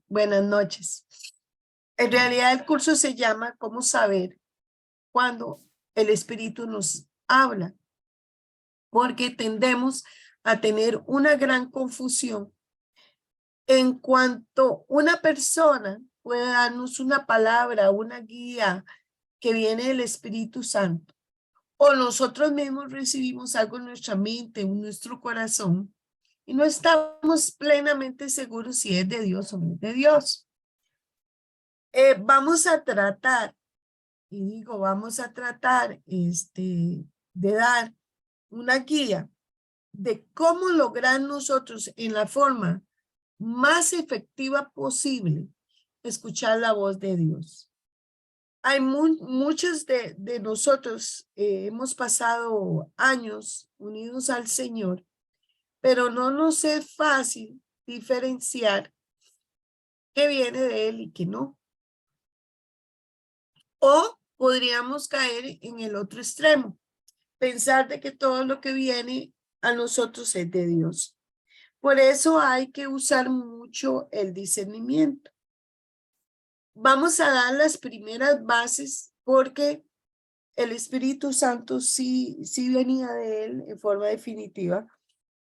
Buenas noches. En realidad el curso se llama ¿Cómo saber cuando el Espíritu nos habla? Porque tendemos a tener una gran confusión en cuanto una persona puede darnos una palabra, una guía que viene del Espíritu Santo, o nosotros mismos recibimos algo en nuestra mente, en nuestro corazón, y no estamos plenamente seguros si es de Dios o no es de Dios. Vamos a tratar, y digo, vamos a tratar de dar una guía de cómo lograr nosotros en la forma más efectiva posible escuchar la voz de Dios. Hay muchos de nosotros hemos pasado años unidos al Señor, pero no nos es fácil diferenciar qué viene de Él y qué no. O podríamos caer en el otro extremo, pensar de que todo lo que viene a nosotros es de Dios. Por eso hay que usar mucho el discernimiento. Vamos a dar las primeras bases porque el Espíritu Santo sí venía de él en forma definitiva.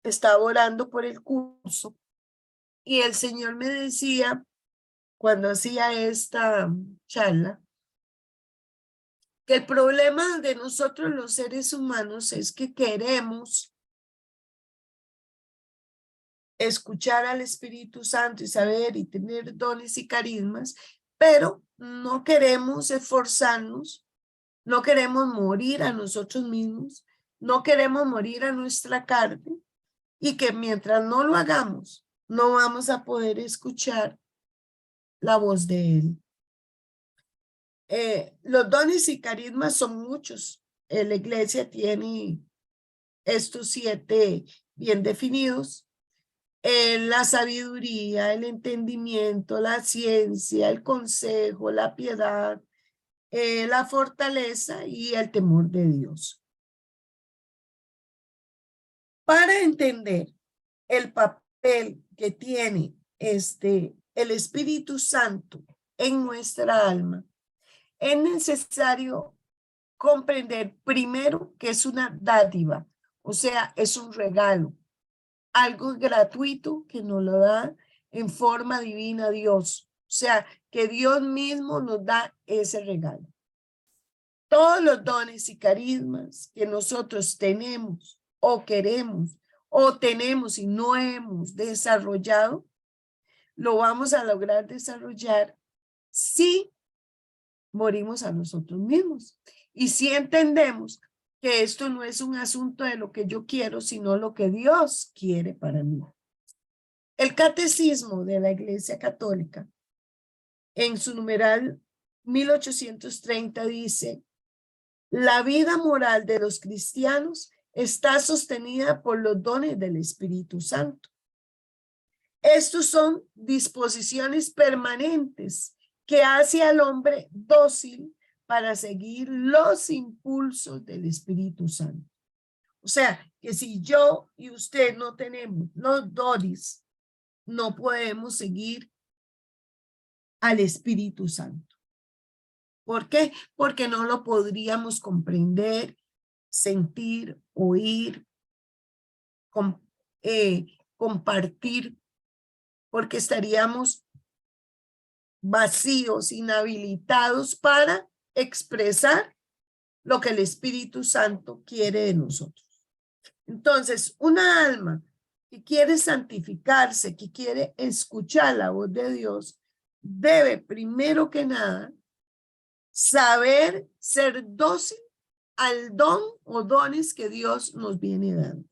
Estaba orando por el curso y el Señor me decía cuando hacía esta charla que el problema de nosotros los seres humanos es que queremos escuchar al Espíritu Santo y saber y tener dones y carismas, pero no queremos esforzarnos, no queremos morir a nosotros mismos, no queremos morir a nuestra carne y que mientras no lo hagamos, no vamos a poder escuchar la voz de Él. Los dones y carismas son muchos. La iglesia tiene estos 7 bien definidos. La sabiduría, el entendimiento, la ciencia, el consejo, la piedad, la fortaleza y el temor de Dios. Para entender el papel que tiene el Espíritu Santo en nuestra alma, es necesario comprender primero que es una dádiva, o sea, es un regalo, algo gratuito que nos lo da en forma divina Dios, o sea, que Dios mismo nos da ese regalo. Todos los dones y carismas que nosotros tenemos o queremos o tenemos y no hemos desarrollado, lo vamos a lograr desarrollar si morimos a nosotros mismos y si entendemos que esto no es un asunto de lo que yo quiero, sino lo que Dios quiere para mí. El Catecismo de la Iglesia Católica, en su numeral 1830, dice: la vida moral de los cristianos está sostenida por los dones del Espíritu Santo. Estos son disposiciones permanentes que hace al hombre dócil para seguir los impulsos del Espíritu Santo. O sea, que si yo y usted no tenemos los dones, no podemos seguir al Espíritu Santo. ¿Por qué? Porque no lo podríamos comprender, sentir, oír, compartir, porque estaríamos vacíos, inhabilitados para expresar lo que el Espíritu Santo quiere de nosotros. Entonces, una alma que quiere santificarse, que quiere escuchar la voz de Dios, debe primero que nada saber ser dócil al don o dones que Dios nos viene dando.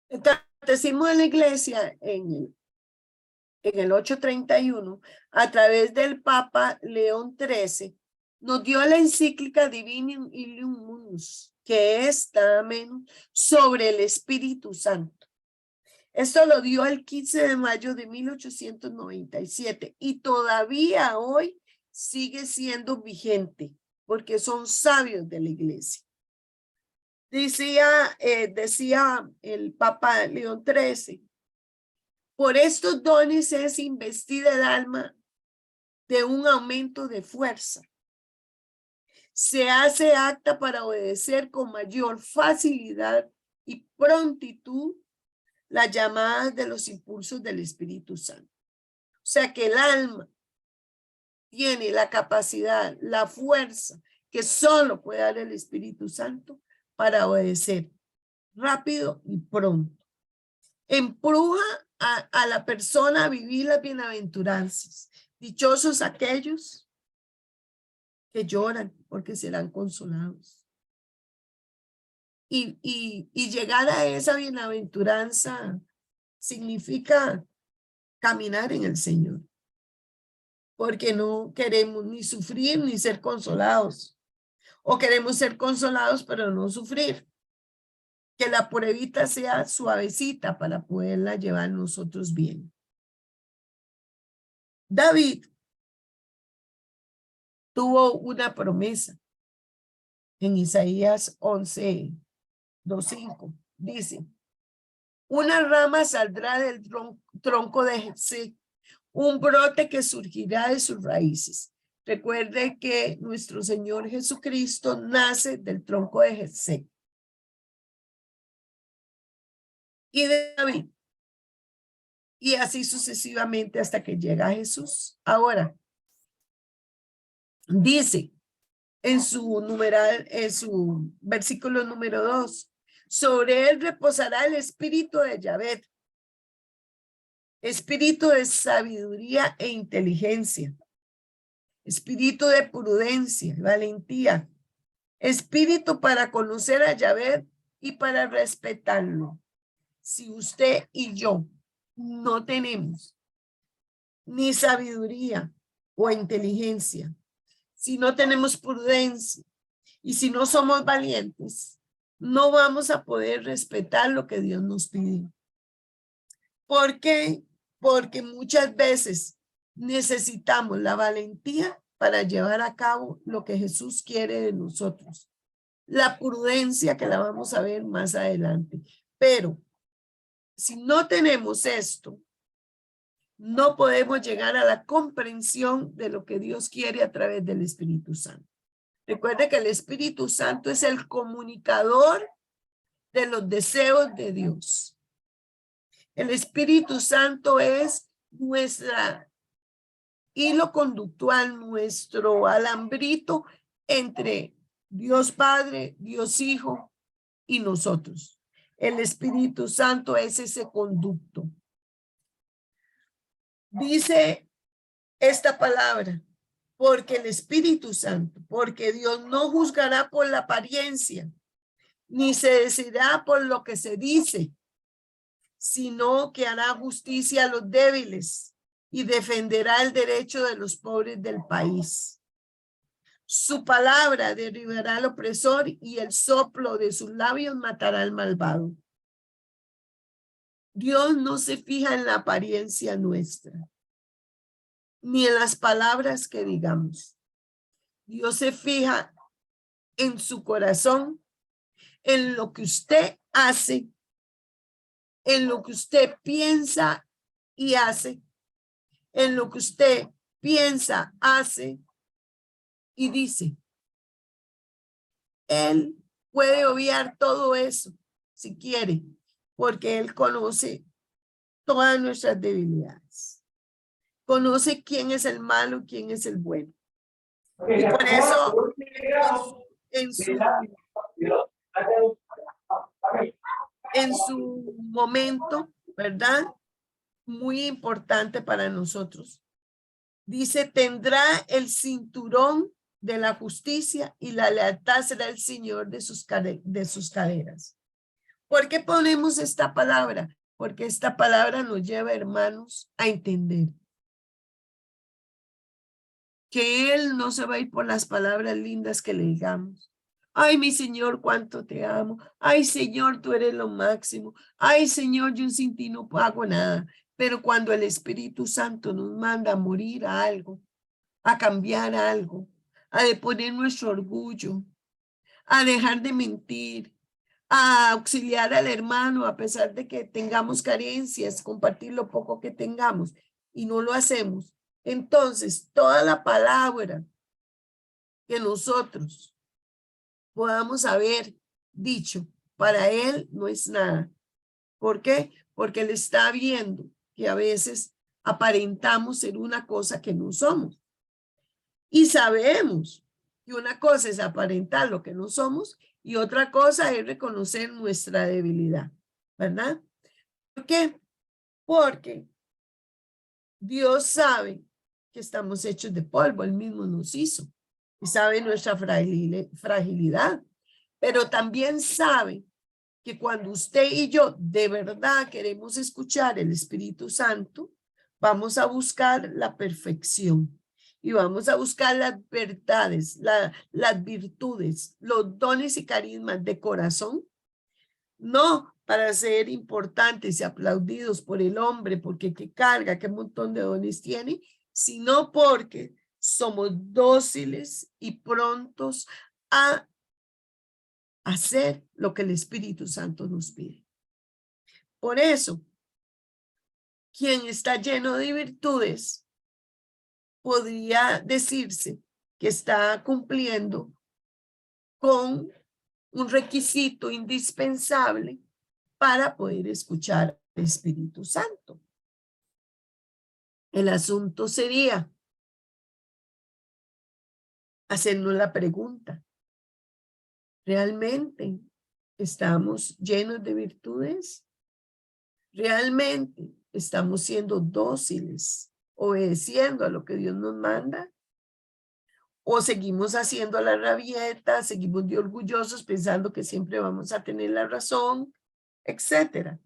El Catecismo de la Iglesia en el 831, a través del Papa León XIII, nos dio la encíclica Divinium Illuminus, que es también sobre el Espíritu Santo. Esto lo dio el 15 de mayo de 1897 y todavía hoy sigue siendo vigente porque son sabios de la iglesia. Decía el Papa León XIII, Por estos dones es investida el alma de un aumento de fuerza. Se hace apta para obedecer con mayor facilidad y prontitud las llamadas de los impulsos del Espíritu Santo. O sea que el alma tiene la capacidad, la fuerza que solo puede dar el Espíritu Santo para obedecer rápido y pronto. Empuja a la persona a vivir las bienaventuranzas. Dichosos aquellos que lloran porque serán consolados. Y llegar a esa bienaventuranza significa caminar en el Señor. Porque no queremos ni sufrir ni ser consolados. O queremos ser consolados pero no sufrir. Que la pruebita sea suavecita para poderla llevar nosotros bien. David tuvo una promesa en Isaías 11:2-5. Dice, una rama saldrá del tronco de Jesé, un brote que surgirá de sus raíces. Recuerde que nuestro Señor Jesucristo nace del tronco de Jesé. Y de David. Y así sucesivamente hasta que llega Jesús. Ahora, dice en su versículo número 2, sobre él reposará el espíritu de Yahvé, espíritu de sabiduría e inteligencia, espíritu de prudencia, valentía, espíritu para conocer a Yahvé y para respetarlo. Si usted y yo no tenemos ni sabiduría o inteligencia, si no tenemos prudencia y si no somos valientes, no vamos a poder respetar lo que Dios nos pide. ¿Por qué? Porque muchas veces necesitamos la valentía para llevar a cabo lo que Jesús quiere de nosotros. La prudencia que la vamos a ver más adelante. Pero si no tenemos esto, no podemos llegar a la comprensión de lo que Dios quiere a través del Espíritu Santo. Recuerde que el Espíritu Santo es el comunicador de los deseos de Dios. El Espíritu Santo es nuestra hilo conductual, nuestro alambrito entre Dios Padre, Dios Hijo y nosotros. El Espíritu Santo es ese conducto. Dice esta palabra, porque el Espíritu Santo, porque Dios no juzgará por la apariencia, ni se decidirá por lo que se dice, sino que hará justicia a los débiles y defenderá el derecho de los pobres del país. Su palabra derribará al opresor y el soplo de sus labios matará al malvado. Dios no se fija en la apariencia nuestra, ni en las palabras que digamos. Dios se fija en su corazón, en lo que usted hace, en lo que usted piensa y hace, en lo que usted piensa, hace y dice. Él puede obviar todo eso si quiere, porque Él conoce todas nuestras debilidades. Conoce quién es el malo y quién es el bueno. Y por eso en su momento, ¿verdad? Muy importante para nosotros. Dice, tendrá el cinturón de la justicia y la lealtad será el Señor de sus caderas. ¿Por qué ponemos esta palabra? Porque esta palabra nos lleva, hermanos, a entender que Él no se va a ir por las palabras lindas que le digamos. Ay, mi Señor, cuánto te amo. Ay, Señor, tú eres lo máximo. Ay, Señor, yo sin ti no hago nada. Pero cuando el Espíritu Santo nos manda a morir a algo, a cambiar algo, a deponer nuestro orgullo, a dejar de mentir, a auxiliar al hermano a pesar de que tengamos carencias, compartir lo poco que tengamos y no lo hacemos. Entonces, toda la palabra que nosotros podamos haber dicho para él no es nada. ¿Por qué? Porque él está viendo que a veces aparentamos ser una cosa que no somos. Y sabemos que una cosa es aparentar lo que no somos y otra cosa es reconocer nuestra debilidad, ¿verdad? ¿Por qué? Porque Dios sabe que estamos hechos de polvo, él mismo nos hizo y sabe nuestra fragilidad, pero también sabe que cuando usted y yo de verdad queremos escuchar el Espíritu Santo, vamos a buscar la perfección y vamos a buscar las verdades, las virtudes, los dones y carismas de corazón, no para ser importantes y aplaudidos por el hombre, porque qué carga, qué montón de dones tiene, sino porque somos dóciles y prontos a hacer lo que el Espíritu Santo nos pide. Por eso, quien está lleno de virtudes podría decirse que está cumpliendo con un requisito indispensable para poder escuchar al Espíritu Santo. El asunto sería hacernos la pregunta, ¿realmente estamos llenos de virtudes? ¿Realmente estamos siendo dóciles, obedeciendo a lo que Dios nos manda? ¿O seguimos haciendo la rabieta, seguimos de orgullosos pensando que siempre vamos a tener la razón, etcétera?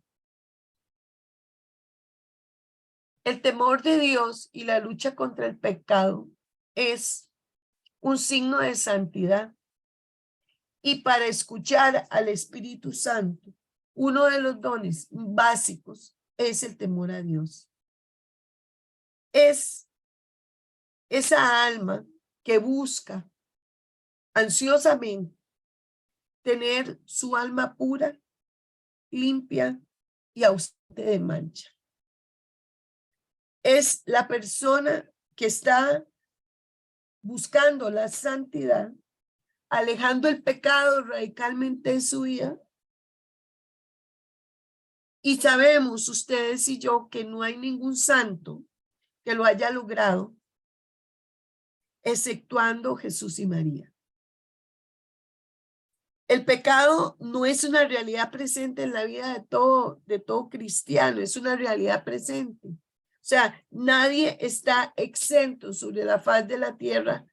El temor de Dios y la lucha contra el pecado es un signo de santidad. Y para escuchar al Espíritu Santo, uno de los dones básicos es el temor a Dios. Es esa alma que busca ansiosamente tener su alma pura, limpia y ausente de mancha. Es la persona que está buscando la santidad, alejando el pecado radicalmente de su vida. Y sabemos ustedes y yo que no hay ningún santo que lo haya logrado, exceptuando Jesús y María. El pecado no es una realidad presente en la vida de todo cristiano, es una realidad presente. O sea, nadie está exento sobre la faz de la tierra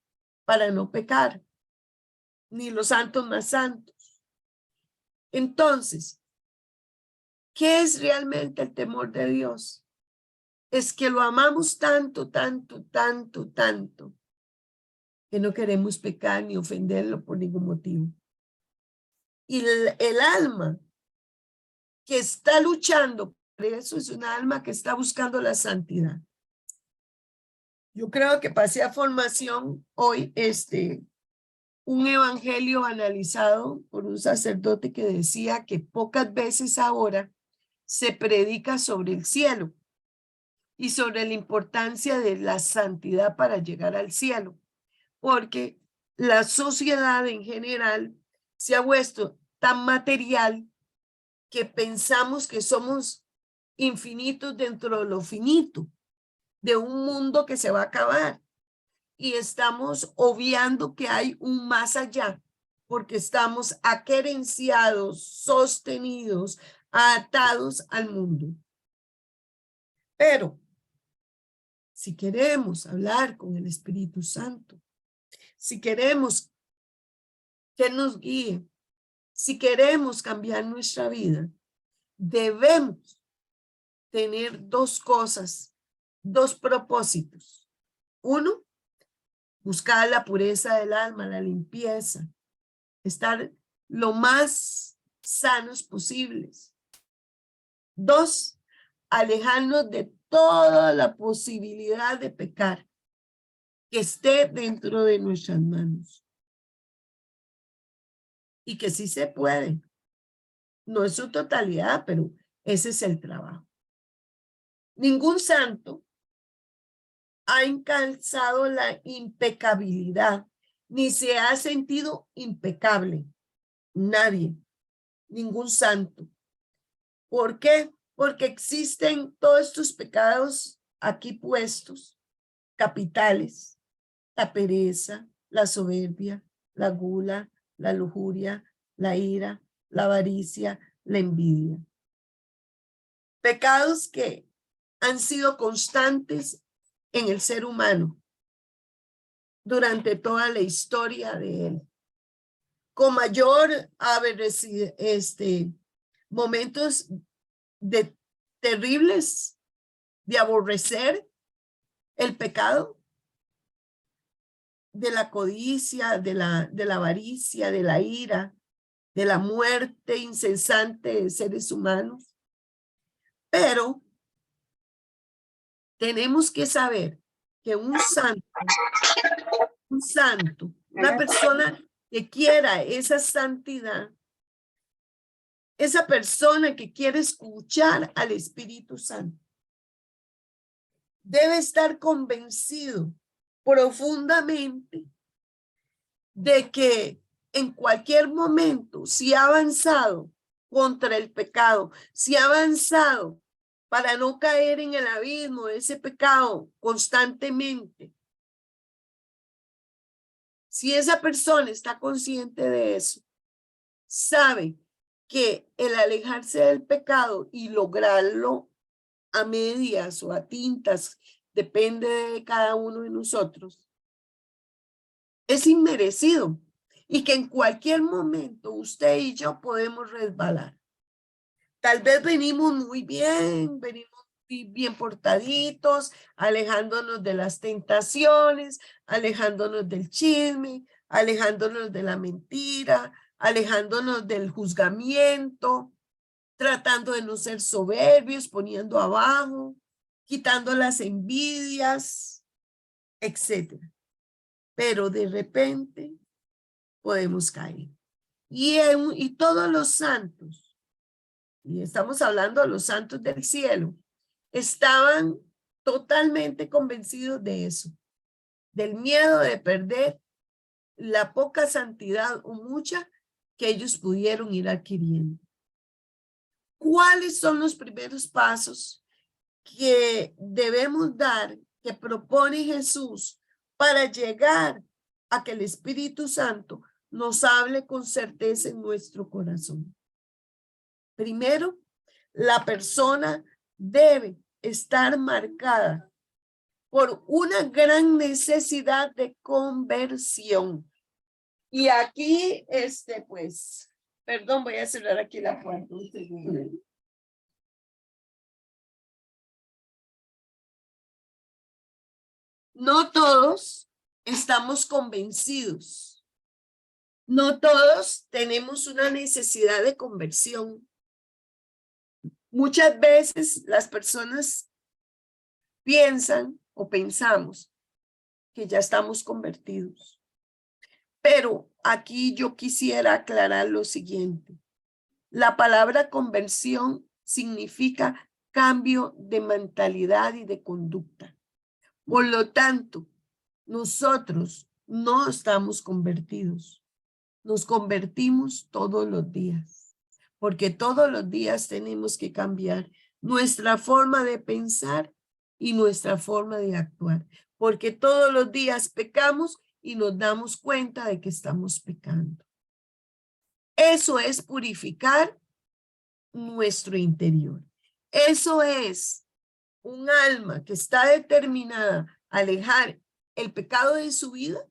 para no pecar, ni los santos más santos. Entonces, ¿qué es realmente el temor de Dios? Es que lo amamos tanto, tanto, tanto, tanto, que no queremos pecar ni ofenderlo por ningún motivo. Y el alma que está luchando por eso es una alma que está buscando la santidad. Yo creo que pasé a formación hoy un evangelio analizado por un sacerdote que decía que pocas veces ahora se predica sobre el cielo y sobre la importancia de la santidad para llegar al cielo, porque la sociedad en general se ha vuelto tan material que pensamos que somos infinitos dentro de lo finito, de un mundo que se va a acabar. Y estamos obviando que hay un más allá, porque estamos aquerenciados, sostenidos, atados al mundo. Pero si queremos hablar con el Espíritu Santo, si queremos que nos guíe, si queremos cambiar nuestra vida, debemos tener dos cosas, dos propósitos. Uno, buscar la pureza del alma, la limpieza, estar lo más sanos posibles. Dos, alejarnos de toda la posibilidad de pecar que esté dentro de nuestras manos. Y que sí se puede. No es su totalidad, pero ese es el trabajo. Ningún santo ha alcanzado la impecabilidad, ni se ha sentido impecable. Nadie, ningún santo. ¿Por qué? Porque existen todos estos pecados aquí puestos, capitales, la pereza, la soberbia, la gula, la lujuria, la ira, la avaricia, la envidia. Pecados que han sido constantes en el ser humano durante toda la historia de él. Con mayor momentos de terribles de aborrecer el pecado, de la codicia, de la avaricia, de la ira, de la muerte incesante de seres humanos. Pero tenemos que saber que un santo, una persona que quiera esa santidad, esa persona que quiere escuchar al Espíritu Santo, debe estar convencido profundamente de que en cualquier momento, si ha avanzado contra el pecado, si ha avanzado para no caer en el abismo de ese pecado constantemente, si esa persona está consciente de eso, sabe que el alejarse del pecado y lograrlo a medias o a tintas, depende de cada uno de nosotros, es inmerecido y que en cualquier momento usted y yo podemos resbalar. Tal vez venimos muy bien, venimos bien portaditos, alejándonos de las tentaciones, alejándonos del chisme, alejándonos de la mentira, alejándonos del juzgamiento, tratando de no ser soberbios, poniendo abajo, quitando las envidias, etcétera. Pero de repente podemos caer. Y todos los santos, y estamos hablando de los santos del cielo, estaban totalmente convencidos de eso, del miedo de perder la poca santidad o mucha que ellos pudieron ir adquiriendo. ¿Cuáles son los primeros pasos que debemos dar, que propone Jesús para llegar a que el Espíritu Santo nos hable con certeza en nuestro corazón? Primero, la persona debe estar marcada por una gran necesidad de conversión. Y aquí, pues, perdón, voy a cerrar aquí la puerta un segundo. No todos estamos convencidos. No todos tenemos una necesidad de conversión. Muchas veces las personas piensan o pensamos que ya estamos convertidos. Pero aquí yo quisiera aclarar lo siguiente. La palabra conversión significa cambio de mentalidad y de conducta. Por lo tanto, nosotros no estamos convertidos. Nos convertimos todos los días, porque todos los días tenemos que cambiar nuestra forma de pensar y nuestra forma de actuar, porque todos los días pecamos y nos damos cuenta de que estamos pecando. Eso es purificar nuestro interior. Eso es un alma que está determinada a alejar el pecado de su vida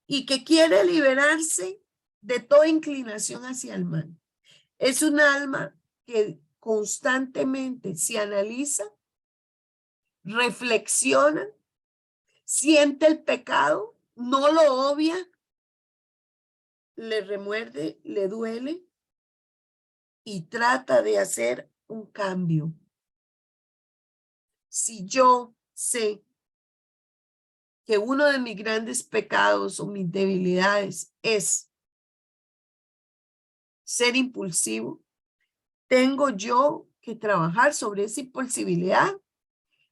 y que quiere liberarse de toda inclinación hacia el mal. Es un alma que constantemente se analiza, reflexiona, siente el pecado, no lo obvia, le remuerde, le duele y trata de hacer un cambio. Si yo sé que uno de mis grandes pecados o mis debilidades es ser impulsivo, tengo yo que trabajar sobre esa impulsividad.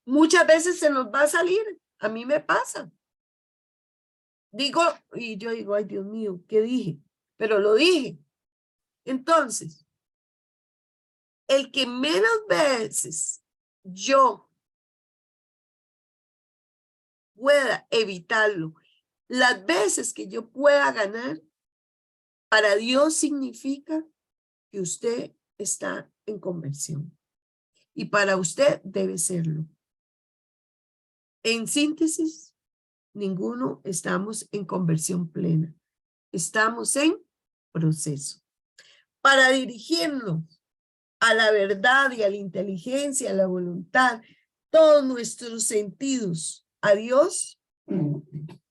Muchas veces se nos va a salir. A mí me pasa. Digo, y yo digo, ay, Dios mío, ¿qué dije? Pero lo dije. Entonces, el que menos veces yo pueda evitarlo, las veces que yo pueda ganar, para Dios significa que usted está en conversión. Y para usted debe serlo. En síntesis, ninguno estamos en conversión plena. Estamos en proceso. Para dirigirnos a la verdad y a la inteligencia, a la voluntad, todos nuestros sentidos a Dios,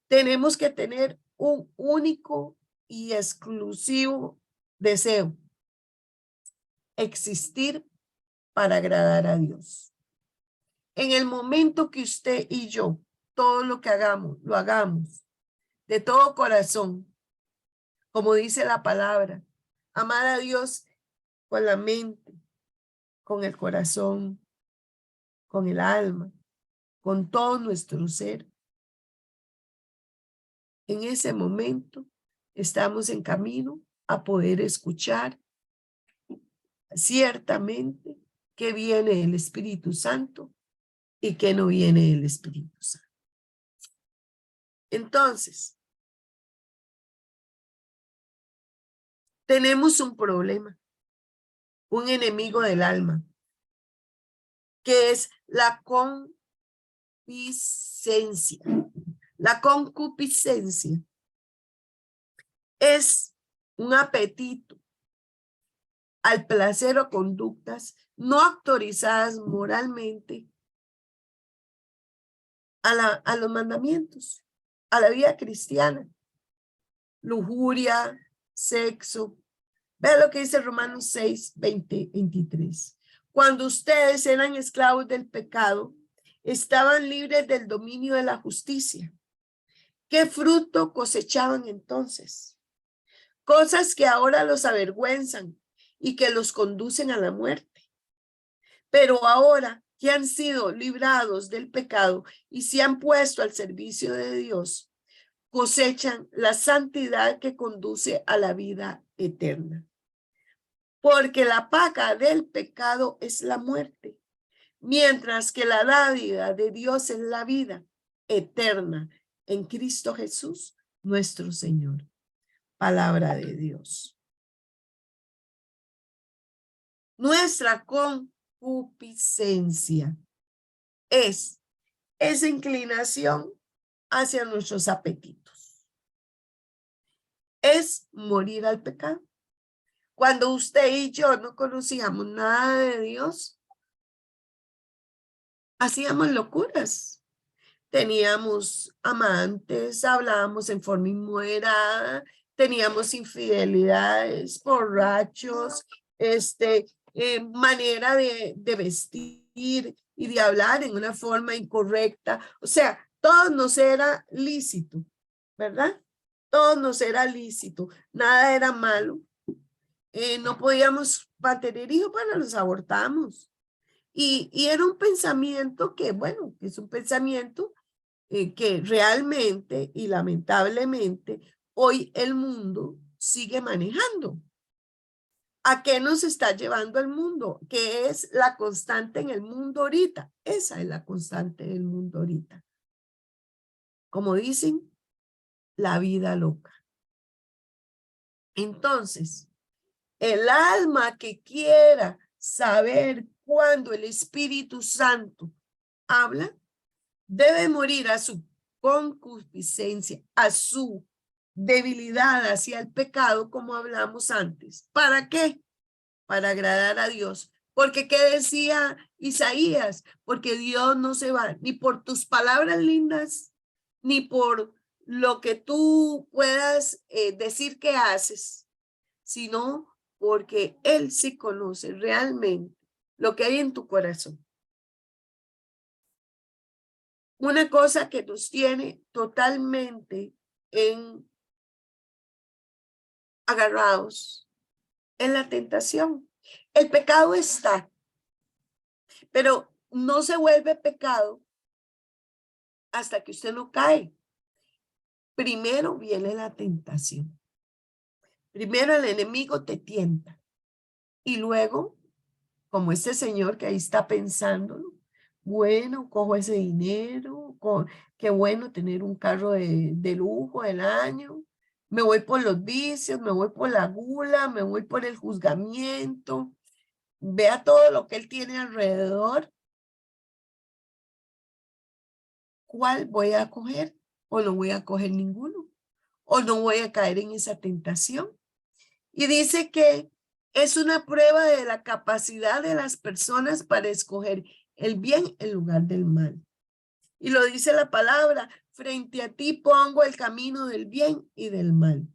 tenemos que tener un único y exclusivo deseo: existir para agradar a Dios. En el momento que usted y yo, todo lo que hagamos, lo hagamos de todo corazón, como dice la palabra, amar a Dios con la mente, con el corazón, con el alma, con todo nuestro ser. En ese momento estamos en camino a poder escuchar ciertamente que viene el Espíritu Santo y que no viene el Espíritu Santo. Entonces, tenemos un problema, un enemigo del alma, que es la concupiscencia. La concupiscencia es un apetito al placer o conductas no autorizadas moralmente a los mandamientos, a la vida cristiana. Lujuria, sexo. Vea lo que dice Romanos 6, 20, 23. Cuando ustedes eran esclavos del pecado, estaban libres del dominio de la justicia. ¿Qué fruto cosechaban entonces? Cosas que ahora los avergüenzan y que los conducen a la muerte. Pero ahora que han sido librados del pecado y se han puesto al servicio de Dios, cosechan la santidad que conduce a la vida eterna. Porque la paga del pecado es la muerte, mientras que la dádiva de Dios es la vida eterna en Cristo Jesús, nuestro Señor. Palabra de Dios. Nuestra concupiscencia es esa inclinación hacia nuestros apetitos. Es morir al pecado. Cuando usted y yo no conocíamos nada de Dios, hacíamos locuras. Teníamos amantes, hablábamos en forma inmoderada, teníamos infidelidades, borrachos, manera de vestir y de hablar en una forma incorrecta. O sea, todo nos era lícito, ¿verdad? Todo nos era lícito, nada era malo. No podíamos mantener hijos, bueno, los abortamos. Y era un pensamiento que, bueno, es un pensamiento que realmente y lamentablemente hoy el mundo sigue manejando. ¿A qué nos está llevando el mundo? ¿Qué es la constante en el mundo ahorita? Esa es la constante del mundo ahorita. Como dicen, la vida loca. Entonces, el alma que quiera saber cuándo el Espíritu Santo habla, debe morir a su concupiscencia, a su debilidad hacia el pecado, como hablamos antes. ¿Para qué? Para agradar a Dios. Porque ¿qué decía Isaías? Porque Dios no se va ni por tus palabras lindas, ni por lo que tú puedas decir que haces, sino porque Él sí conoce realmente lo que hay en tu corazón. Una cosa que nos tiene totalmente agarrados es la tentación. El pecado está, pero no se vuelve pecado hasta que usted no cae. Primero viene la tentación. Primero el enemigo te tienta. Y luego, como este señor que ahí está pensándolo, bueno, cojo ese dinero, qué bueno tener un carro de lujo del año. Me voy por los vicios, me voy por la gula, me voy por el juzgamiento. Vea todo lo que él tiene alrededor. ¿Cuál voy a coger? ¿O no voy a coger ninguno? ¿O no voy a caer en esa tentación? Y dice que es una prueba de la capacidad de las personas para escoger el bien en lugar del mal. Y lo dice la palabra, frente a ti pongo el camino del bien y del mal.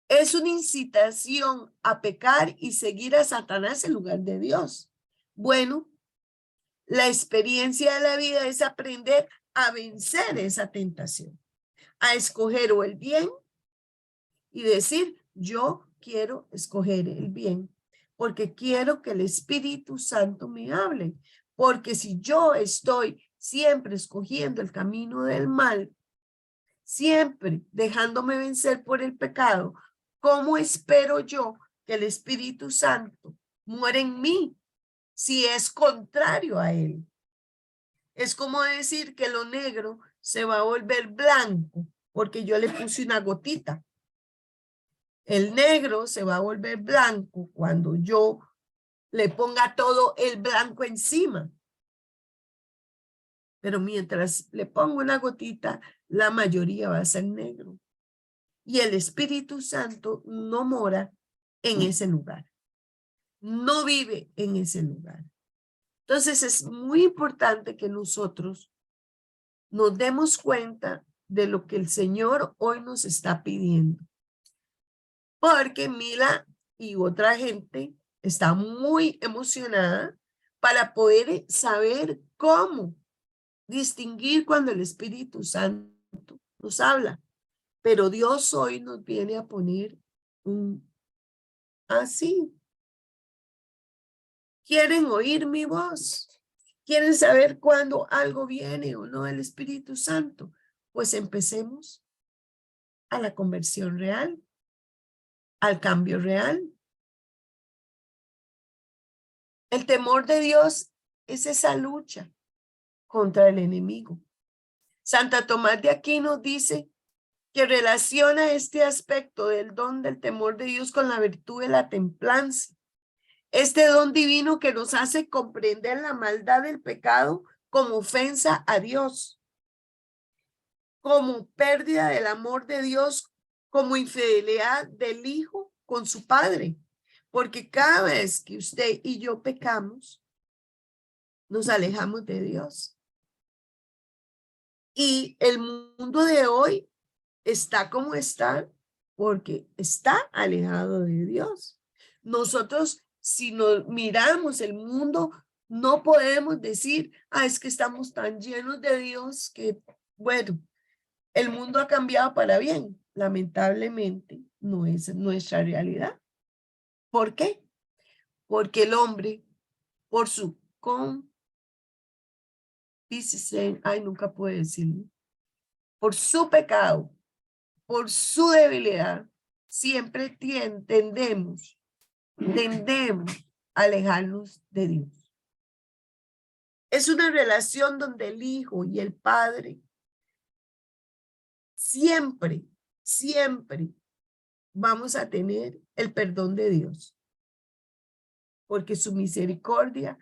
Es una incitación a pecar y seguir a Satanás en lugar de Dios. Bueno, la experiencia de la vida es aprender a vencer esa tentación, a escoger o el bien y decir, yo quiero escoger el bien, porque quiero que el Espíritu Santo me hable, porque si yo estoy siempre escogiendo el camino del mal, siempre dejándome vencer por el pecado, ¿cómo espero yo que el Espíritu Santo muera en mí si es contrario a él? Es como decir que lo negro se va a volver blanco porque yo le puse una gotita. El negro se va a volver blanco cuando yo le ponga todo el blanco encima. Pero mientras le pongo una gotita, la mayoría va a ser negro. Y el Espíritu Santo no mora en ese lugar. No vive en ese lugar. Entonces es muy importante que nosotros nos demos cuenta de lo que el Señor hoy nos está pidiendo. Porque Mila y otra gente está muy emocionada para poder saber cómo distinguir cuando el Espíritu Santo nos habla. Pero Dios hoy nos viene a poner un así. ¿Quieren oír mi voz? ¿Quieren saber cuándo algo viene o no del Espíritu Santo? Pues empecemos a la conversión real, al cambio real. El temor de Dios es esa lucha contra el enemigo. Santa Tomás de Aquino dice que relaciona este aspecto del don del temor de Dios con la virtud de la templanza. Este don divino que nos hace comprender la maldad del pecado como ofensa a Dios, como pérdida del amor de Dios, como infidelidad del Hijo con su Padre. Porque cada vez que usted y yo pecamos, nos alejamos de Dios. Y el mundo de hoy está como está porque está alejado de Dios. Nosotros, si nos miramos el mundo, no podemos decir, es que estamos tan llenos de Dios que, bueno, el mundo ha cambiado para bien. Lamentablemente, no es nuestra realidad. ¿Por qué? Porque el hombre, por su nunca puede decirlo, por su pecado, por su debilidad, siempre tendemos a alejarnos de Dios. Es una relación donde el Hijo y el Padre siempre vamos a tener el perdón de Dios, porque su misericordia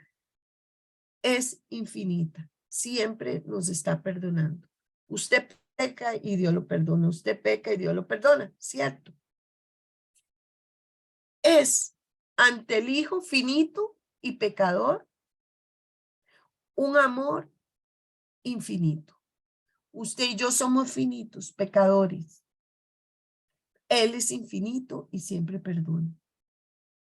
es infinita. Siempre nos está perdonando. Usted peca y Dios lo perdona. Usted peca y Dios lo perdona, ¿cierto? Es ante el Hijo finito y pecador un amor infinito. Usted y yo somos finitos, pecadores. Él es infinito y siempre perdona.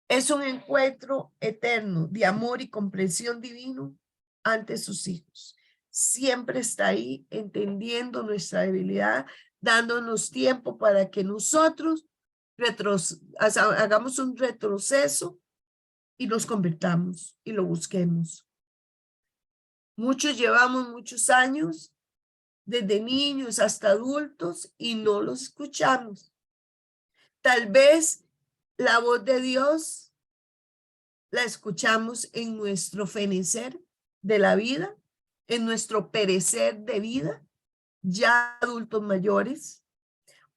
Es un encuentro eterno de amor y comprensión divino ante sus hijos. Siempre está ahí entendiendo nuestra debilidad, dándonos tiempo para que nosotros hagamos un retroceso y nos convirtamos y lo busquemos. Muchos llevamos muchos años, desde niños hasta adultos, y no los escuchamos. Tal vez la voz de Dios la escuchamos en nuestro fenecer de la vida, en nuestro perecer de vida, ya adultos mayores.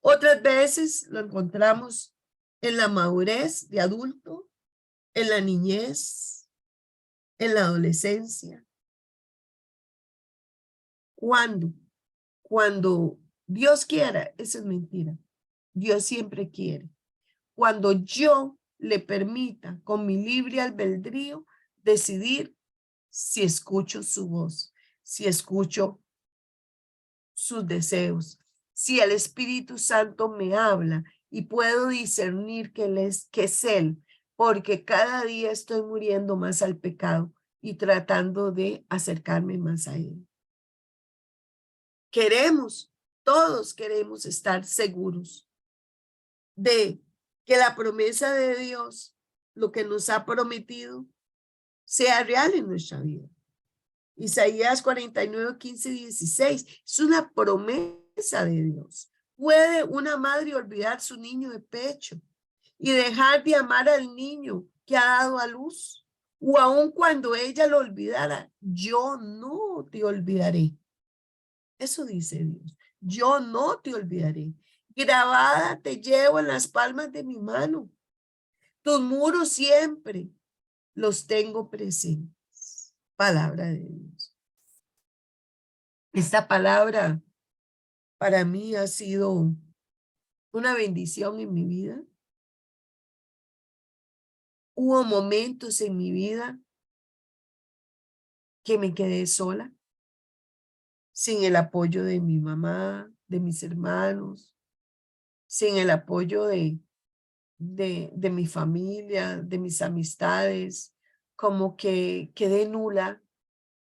Otras veces lo encontramos en la madurez de adulto, en la niñez, en la adolescencia. ¿Cuándo? Cuando Dios quiera, eso es mentira. Dios siempre quiere. Cuando yo le permita, con mi libre albedrío, decidir si escucho su voz, si escucho sus deseos, si el Espíritu Santo me habla y puedo discernir que es Él, porque cada día estoy muriendo más al pecado y tratando de acercarme más a Él. Todos queremos estar seguros de que la promesa de Dios, lo que nos ha prometido, sea real en nuestra vida. Isaías 49, 15 y 16 es una promesa de Dios. ¿Puede una madre olvidar su niño de pecho y dejar de amar al niño que ha dado a luz? O aun cuando ella lo olvidara, yo no te olvidaré. Eso dice Dios. Yo no te olvidaré. Grabada te llevo en las palmas de mi mano. Tus muros siempre los tengo presentes. Palabra de Dios. Esta palabra para mí ha sido una bendición en mi vida. Hubo momentos en mi vida que me quedé sola, sin el apoyo de mi mamá, de mis hermanos, sin el apoyo de mi familia, de mis amistades, como que quedé nula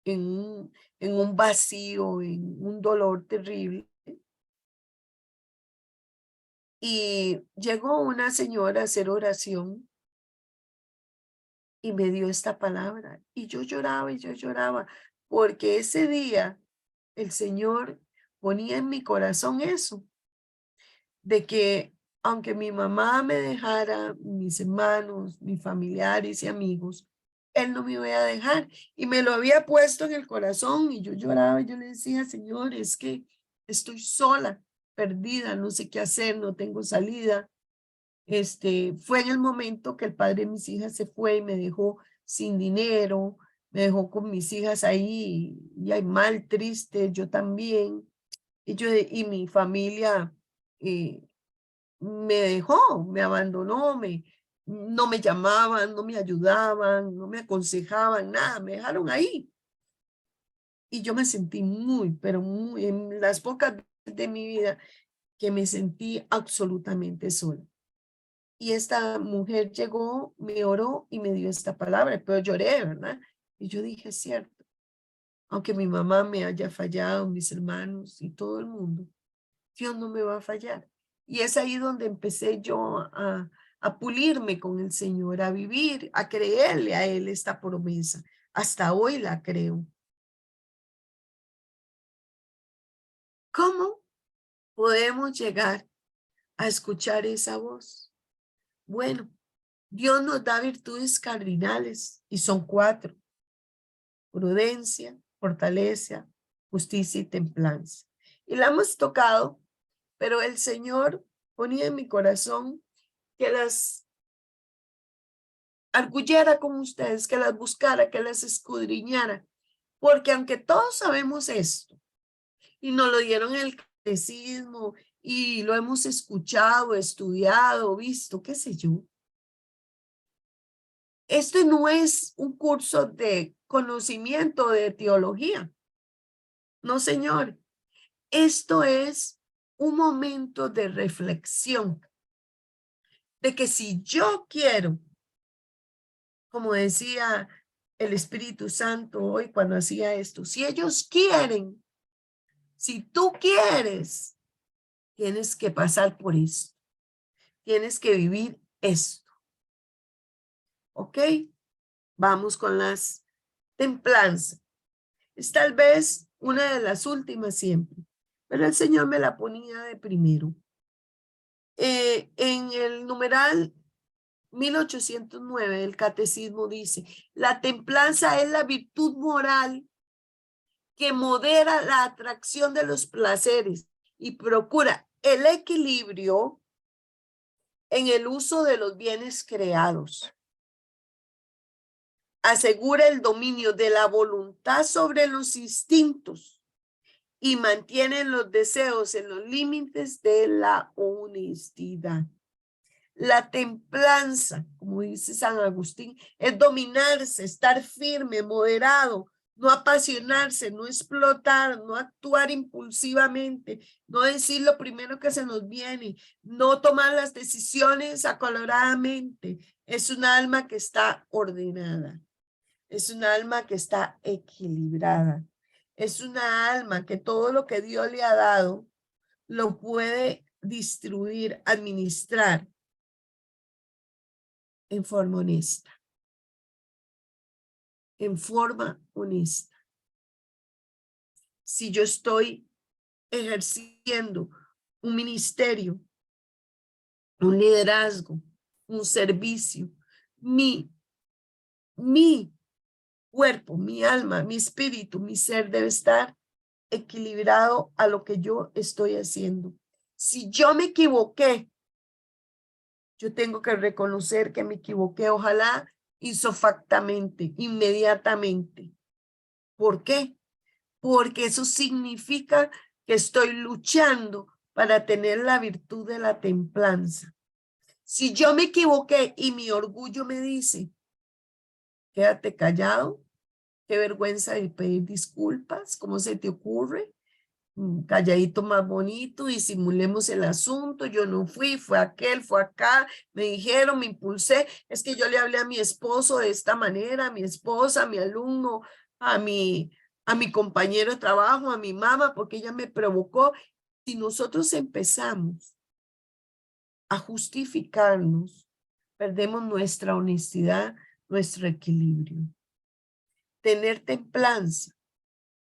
en un vacío, en un dolor terrible. Y llegó una señora a hacer oración y me dio esta palabra. Y yo lloraba, porque ese día el Señor ponía en mi corazón eso, de que aunque mi mamá me dejara, mis hermanos, mis familiares y amigos, Él no me iba a dejar. Y me lo había puesto en el corazón y yo lloraba y yo le decía, Señor, es que estoy sola, perdida, no sé qué hacer, no tengo salida. Fue en el momento que el padre de mis hijas se fue y me dejó sin dinero, me dejó con mis hijas ahí y ay, mal, triste, yo también. Y mi familia me dejó, me abandonó, no me llamaban, no me ayudaban, no me aconsejaban, nada, me dejaron ahí. Y yo me sentí pero muy, en las pocas veces de mi vida que me sentí absolutamente sola. Y esta mujer llegó, me oró y me dio esta palabra, pero lloré, ¿verdad? Y yo dije, es cierto, aunque mi mamá me haya fallado, mis hermanos y todo el mundo, Dios no me va a fallar. Y es ahí donde empecé yo a pulirme con el Señor, a vivir, a creerle a Él esta promesa. Hasta hoy la creo. ¿Cómo podemos llegar a escuchar esa voz? Bueno, Dios nos da virtudes cardinales y son 4: prudencia, fortaleza, justicia y templanza. Y la hemos tocado, pero el Señor ponía en mi corazón que las arguyera con ustedes, que las buscara, que las escudriñara, porque aunque todos sabemos esto y nos lo dieron en el catecismo y lo hemos escuchado, estudiado, visto, qué sé yo, este no es un curso de conocimiento de teología. No, señor. Esto es un momento de reflexión, de que si yo quiero, como decía el Espíritu Santo hoy cuando hacía esto, si ellos quieren, si tú quieres, tienes que pasar por esto, tienes que vivir esto, ¿ok? vamos con las templanza. Es tal vez una de las últimas siempre, pero el Señor me la ponía de primero. En el numeral 1809 del Catecismo dice, la templanza es la virtud moral que modera la atracción de los placeres y procura el equilibrio en el uso de los bienes creados. Asegura el dominio de la voluntad sobre los instintos y mantiene los deseos en los límites de la honestidad. La templanza, como dice San Agustín, es dominarse, estar firme, moderado, no apasionarse, no explotar, no actuar impulsivamente, no decir lo primero que se nos viene, no tomar las decisiones acaloradamente. Es un alma que está ordenada, es un alma que está equilibrada, es una alma que todo lo que Dios le ha dado lo puede distribuir, administrar en forma honesta, en forma honesta. Si yo estoy ejerciendo un ministerio, un liderazgo, un servicio, mi cuerpo, mi alma, mi espíritu, mi ser debe estar equilibrado a lo que yo estoy haciendo. Si yo me equivoqué, yo tengo que reconocer que me equivoqué, ojalá isofactamente, inmediatamente. ¿Por qué? Porque eso significa que estoy luchando para tener la virtud de la templanza. Si yo me equivoqué y mi orgullo me dice, quédate callado, qué vergüenza de pedir disculpas, ¿cómo se te ocurre? Calladito más bonito, disimulemos el asunto, yo no fui, fue aquel, fue acá, me dijeron, me impulsé, es que yo le hablé a mi esposo de esta manera, a mi esposa, a mi alumno, a mi compañero de trabajo, a mi mamá, porque ella me provocó. Si nosotros empezamos a justificarnos, perdemos nuestra honestidad, nuestro equilibrio. Tener templanza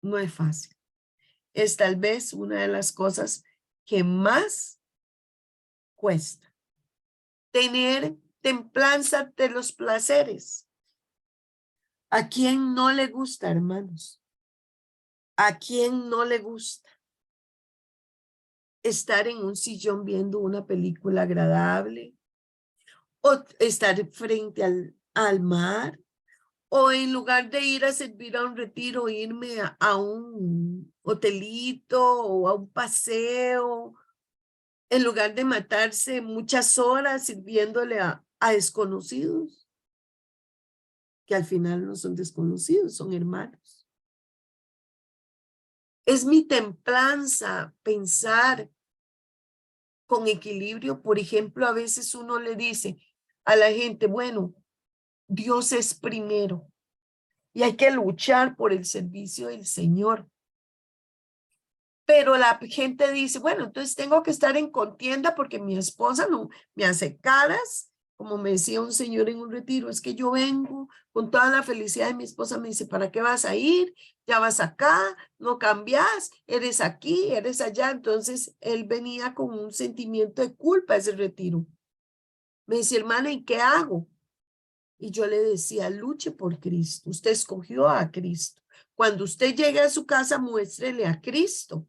no es fácil. Es tal vez una de las cosas que más cuesta. Tener templanza de los placeres. ¿A quién no le gusta, hermanos? ¿A quién no le gusta estar en un sillón viendo una película agradable? ¿O estar frente al mar? ¿O en lugar de ir a servir a un retiro, irme a un hotelito o a un paseo? En lugar de matarse muchas horas sirviéndole a desconocidos, que al final no son desconocidos, son hermanos. Es mi templanza pensar con equilibrio. Por ejemplo, a veces uno le dice a la gente, bueno, Dios es primero y hay que luchar por el servicio del Señor. Pero la gente dice, bueno, entonces tengo que estar en contienda porque mi esposa no me hace caras. Como me decía un señor en un retiro, es que yo vengo con toda la felicidad de mi esposa. Me dice, ¿para qué vas a ir? Ya vas acá, no cambias, eres aquí, eres allá. Entonces él venía con un sentimiento de culpa a ese retiro. Me decía, hermana, ¿y qué hago? Y yo le decía, luche por Cristo. Usted escogió a Cristo. Cuando usted llegue a su casa, muéstrele a Cristo.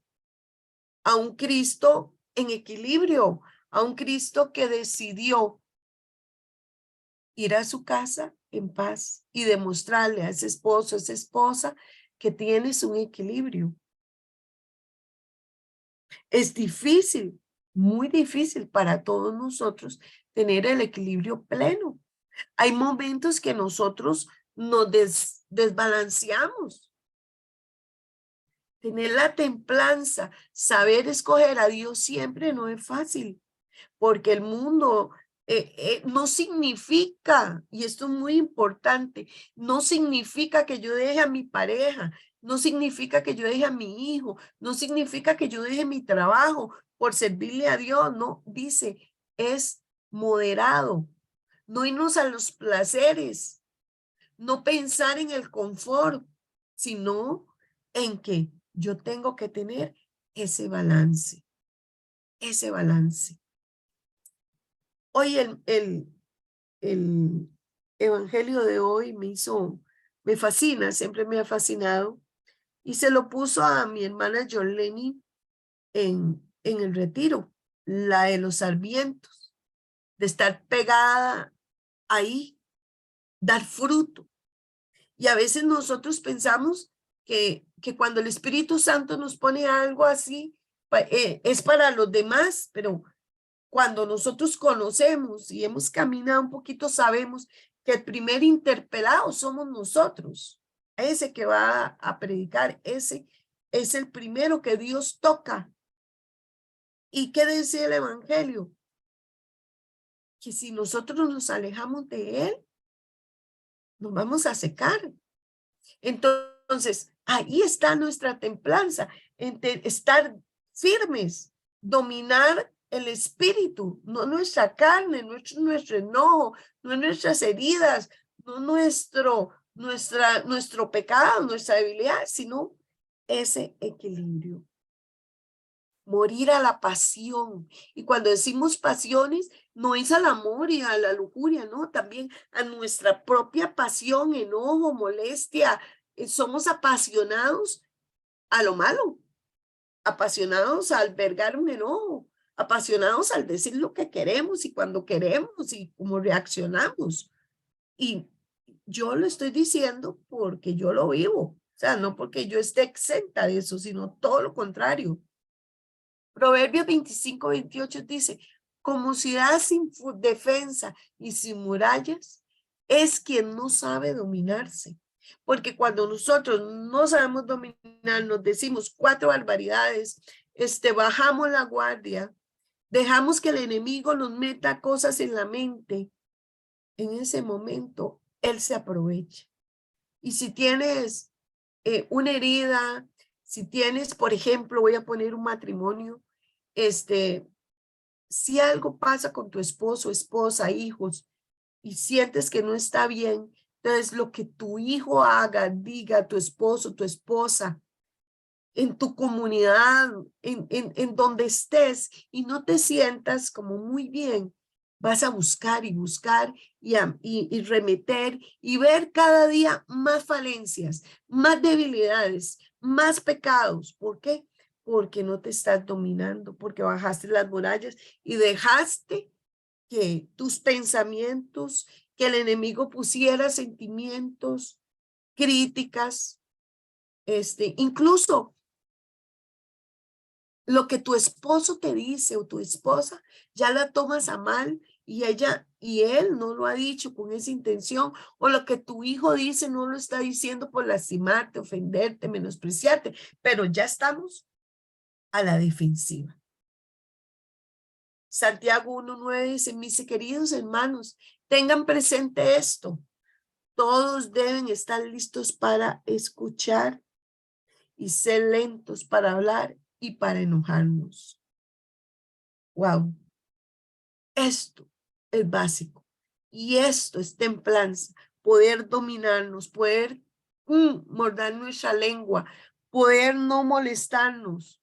A un Cristo en equilibrio, a un Cristo que decidió ir a su casa en paz y demostrarle a ese esposo, a esa esposa, que tienes un equilibrio. Es difícil, muy difícil para todos nosotros tener el equilibrio pleno. Hay momentos que nosotros nos desbalanceamos. Tener la templanza, saber escoger a Dios siempre no es fácil, porque el mundo no significa, y esto es muy importante, no significa que yo deje a mi pareja, no significa que yo deje a mi hijo, no significa que yo deje mi trabajo por servirle a Dios, no, dice, es moderado, no irnos a los placeres, No pensar en el confort, sino en que yo tengo que tener ese balance, ese balance. Hoy el evangelio de hoy me fascina, siempre me ha fascinado, y se lo puso a mi hermana Jolene en el retiro, la de los sarmientos, de estar pegada ahí, dar fruto. Y a veces nosotros pensamos que cuando el Espíritu Santo nos pone algo así, es para los demás, pero cuando nosotros conocemos y hemos caminado un poquito, sabemos que el primer interpelado somos nosotros. Ese que va a predicar, ese es el primero que Dios toca. ¿Y qué decía el Evangelio? Que si nosotros nos alejamos de Él, nos vamos a secar. Entonces, ahí está nuestra templanza, estar firmes, dominar el espíritu, no nuestra carne, nuestro enojo, no nuestras heridas, no nuestro pecado, nuestra debilidad, sino ese equilibrio. Morir a la pasión. Y cuando decimos pasiones, no es al amor y a la lujuria, no, también a nuestra propia pasión, enojo, molestia. Somos apasionados a lo malo, apasionados a albergar un enojo, apasionados al decir lo que queremos y cuando queremos y cómo reaccionamos. Y yo lo estoy diciendo porque yo lo vivo, o sea, no porque yo esté exenta de eso, sino todo lo contrario. Proverbios 25-28 dice, como ciudad sin defensa y sin murallas, es quien no sabe dominarse. Porque cuando nosotros no sabemos dominar, nos decimos 4 barbaridades, bajamos la guardia, dejamos que el enemigo nos meta cosas en la mente, en ese momento, él se aprovecha. Y si tienes una herida, si tienes, por ejemplo, voy a poner un matrimonio, si algo pasa con tu esposo, esposa, hijos, y sientes que no está bien, entonces lo que tu hijo haga, diga, tu esposo, tu esposa, en tu comunidad, en donde estés, y no te sientas como muy bien, vas a buscar y buscar y remeter y ver cada día más falencias, más debilidades, más pecados. ¿Por qué? Porque no te estás dominando, porque bajaste las murallas y dejaste que tus pensamientos, que el enemigo pusiera sentimientos, críticas, incluso lo que tu esposo te dice o tu esposa, ya la tomas a mal y ella y él no lo ha dicho con esa intención, o lo que tu hijo dice no lo está diciendo por lastimarte, ofenderte, menospreciarte, pero ya estamos a la defensiva. Santiago 1:9 dice, mis queridos hermanos, tengan presente esto. Todos deben estar listos para escuchar y ser lentos para hablar y para enojarnos. Wow. Esto es básico. Y esto es templanza. Poder dominarnos, poder morder nuestra lengua, poder no molestarnos,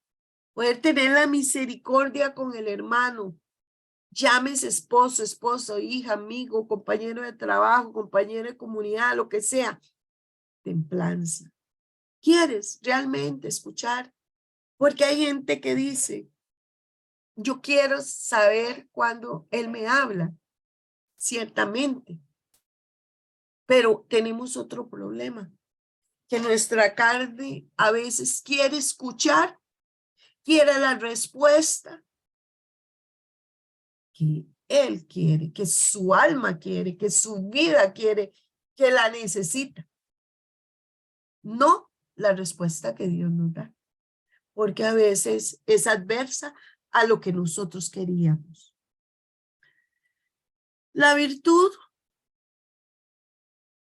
poder tener la misericordia con el hermano. Llámese esposo, esposo, hija, amigo, compañero de trabajo, compañero de comunidad, lo que sea. Templanza. ¿Quieres realmente escuchar? Porque hay gente que dice, yo quiero saber cuando él me habla, ciertamente, pero tenemos otro problema, que nuestra carne a veces quiere escuchar, quiere la respuesta que él quiere, que su alma quiere, que su vida quiere, que la necesita. No la respuesta que Dios nos da, porque a veces es adversa a lo que nosotros queríamos. La virtud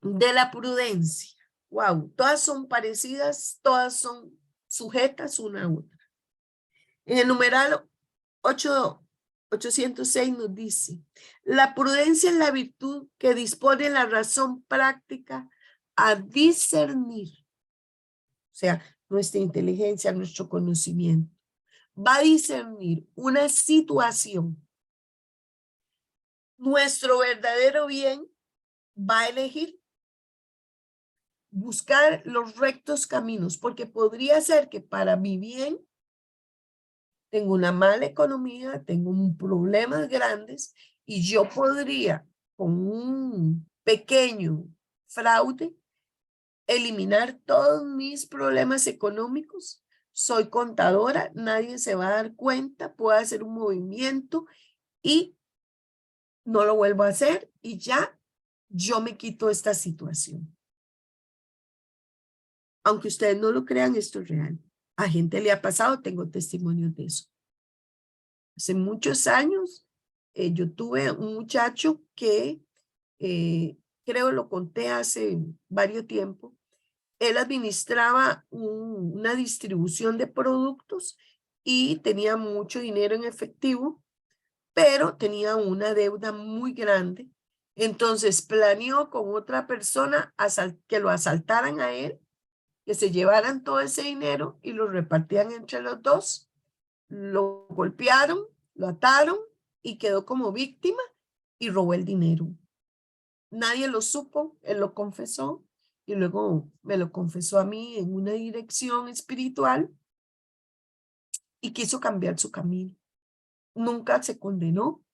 de la prudencia. Wow, todas son parecidas, todas son sujetas una a otra. En el numeral 8 806 nos dice, la prudencia es la virtud que dispone la razón práctica a discernir, o sea, nuestra inteligencia, nuestro conocimiento, va a discernir una situación. Nuestro verdadero bien va a elegir buscar los rectos caminos, porque podría ser que para mi bien tengo una mala economía, tengo problemas grandes y yo podría, con un pequeño fraude, eliminar todos mis problemas económicos. Soy contadora, nadie se va a dar cuenta, puedo hacer un movimiento y no lo vuelvo a hacer y ya yo me quito esta situación. Aunque ustedes no lo crean, esto es real. A gente le ha pasado, tengo testimonios de eso. Hace muchos años, yo tuve un muchacho que, creo lo conté hace varios tiempos, él administraba una distribución de productos y tenía mucho dinero en efectivo, pero tenía una deuda muy grande. Entonces planeó con otra persona que lo asaltaran a él, que se llevaran todo ese dinero y lo repartían entre los dos. Lo golpearon, lo ataron y quedó como víctima y robó el dinero. Nadie lo supo, él lo confesó y luego me lo confesó a mí en una dirección espiritual y quiso cambiar su camino. Nunca se condenó,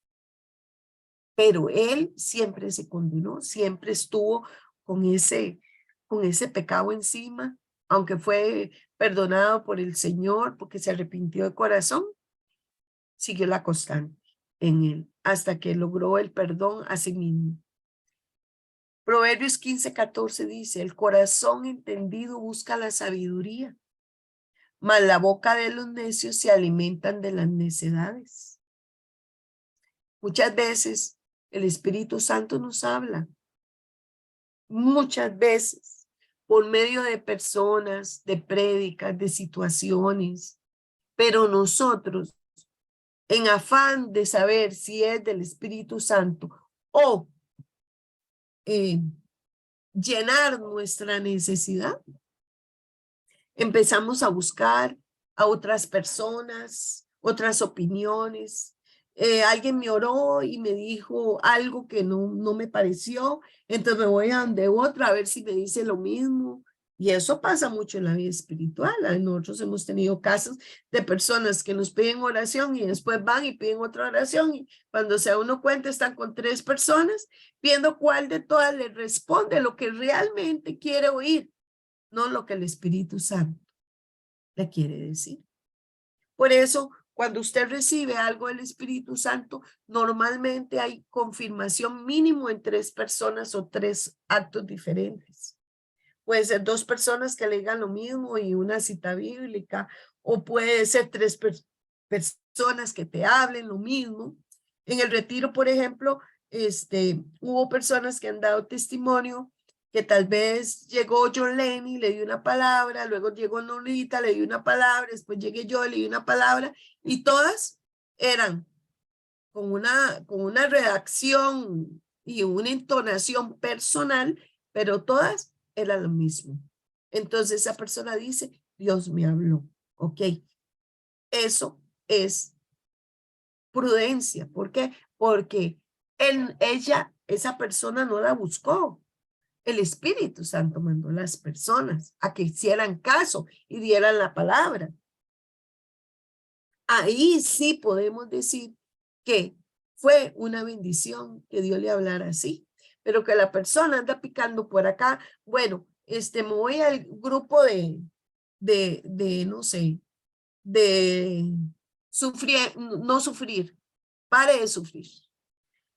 pero él siempre se condenó, siempre estuvo con ese pecado encima, aunque fue perdonado por el Señor porque se arrepintió de corazón, siguió la constante en él hasta que logró el perdón a sí mismo. Proverbios 15:14 dice, el corazón entendido busca la sabiduría, mas la boca de los necios se alimentan de las necedades. Muchas veces el Espíritu Santo nos habla, muchas veces por medio de personas, de prédicas, de situaciones, pero nosotros, en afán de saber si es del Espíritu Santo o llenar nuestra necesidad, empezamos a buscar a otras personas, otras opiniones. Alguien me oró y me dijo algo que no me pareció, entonces me voy a donde otra a ver si me dice lo mismo. Y eso pasa mucho en la vida espiritual. Nosotros hemos tenido casos de personas que nos piden oración y después van y piden otra oración. Y cuando se da uno cuenta, están con 3 personas, viendo cuál de todas le responde lo que realmente quiere oír, no lo que el Espíritu Santo le quiere decir. Por eso, cuando usted recibe algo del Espíritu Santo, normalmente hay confirmación mínimo en 3 personas o 3 actos diferentes. Puede ser 2 personas que le digan lo mismo y una cita bíblica, o puede ser 3 personas que te hablen lo mismo. En el retiro, por ejemplo, hubo personas que han dado testimonio que tal vez llegó John Lenny, le dio una palabra, luego llegó Norita, le dio una palabra, después llegué yo, le di una palabra, y todas eran con una redacción y una entonación personal, pero todas eran lo mismo. Entonces esa persona dice, Dios me habló, ¿ok? Eso es prudencia. ¿Por qué? Porque esa persona no la buscó. El Espíritu Santo mandó a las personas a que hicieran caso y dieran la palabra. Ahí sí podemos decir que fue una bendición que Dios le hablara así, pero que la persona anda picando por acá. Bueno, me voy al grupo no sé, de sufrir, no sufrir, pare de sufrir.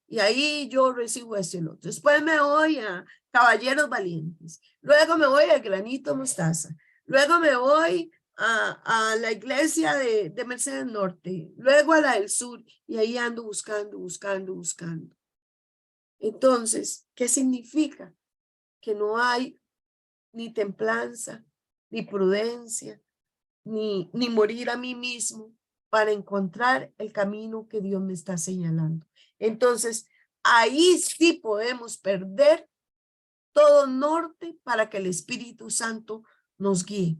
Y ahí yo recibo ese otro. Después me voy a Caballeros Valientes. Luego me voy a Granito Mostaza. Luego me voy a la iglesia de Mercedes Norte. Luego a la del Sur. Y ahí ando buscando, buscando, buscando. Entonces, ¿qué significa? Que no hay ni templanza, ni prudencia, ni morir a mí mismo para encontrar el camino que Dios me está señalando. Entonces, ahí sí podemos perder todo norte para que el Espíritu Santo nos guíe,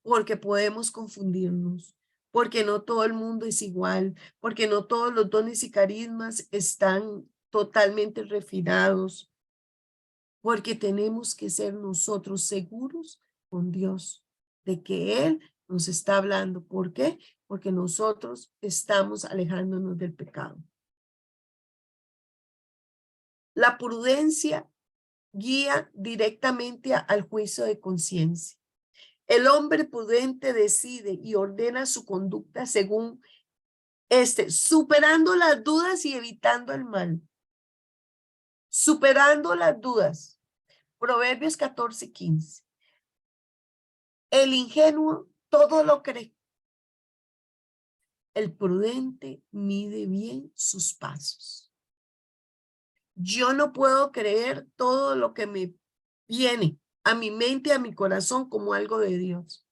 porque podemos confundirnos, porque no todo el mundo es igual, porque no todos los dones y carismas están totalmente refinados, porque tenemos que ser nosotros seguros con Dios de que Él nos está hablando. ¿Por qué? Porque nosotros estamos alejándonos del pecado. La prudencia guía directamente al juicio de conciencia. El hombre prudente decide y ordena su conducta según superando las dudas y evitando el mal. Superando las dudas. Proverbios 14:15. El ingenuo todo lo cree. El prudente mide bien sus pasos. Yo no puedo creer todo lo que me viene a mi mente, a mi corazón como algo de Dios.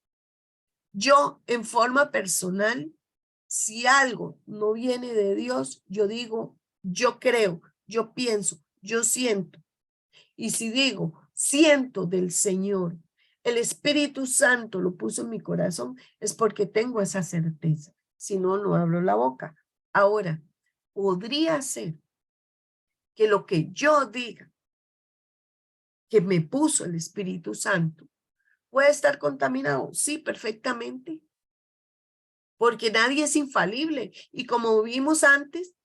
Yo, en forma personal, si algo no viene de Dios, yo digo, yo creo, yo pienso, yo siento. Y si digo, siento del Señor, el Espíritu Santo lo puso en mi corazón, es porque tengo esa certeza. Si no, no abro la boca. Ahora, podría ser que lo que yo diga, que me puso el Espíritu Santo, puede estar contaminado. Sí, perfectamente. Porque nadie es infalible. Y como vimos antes,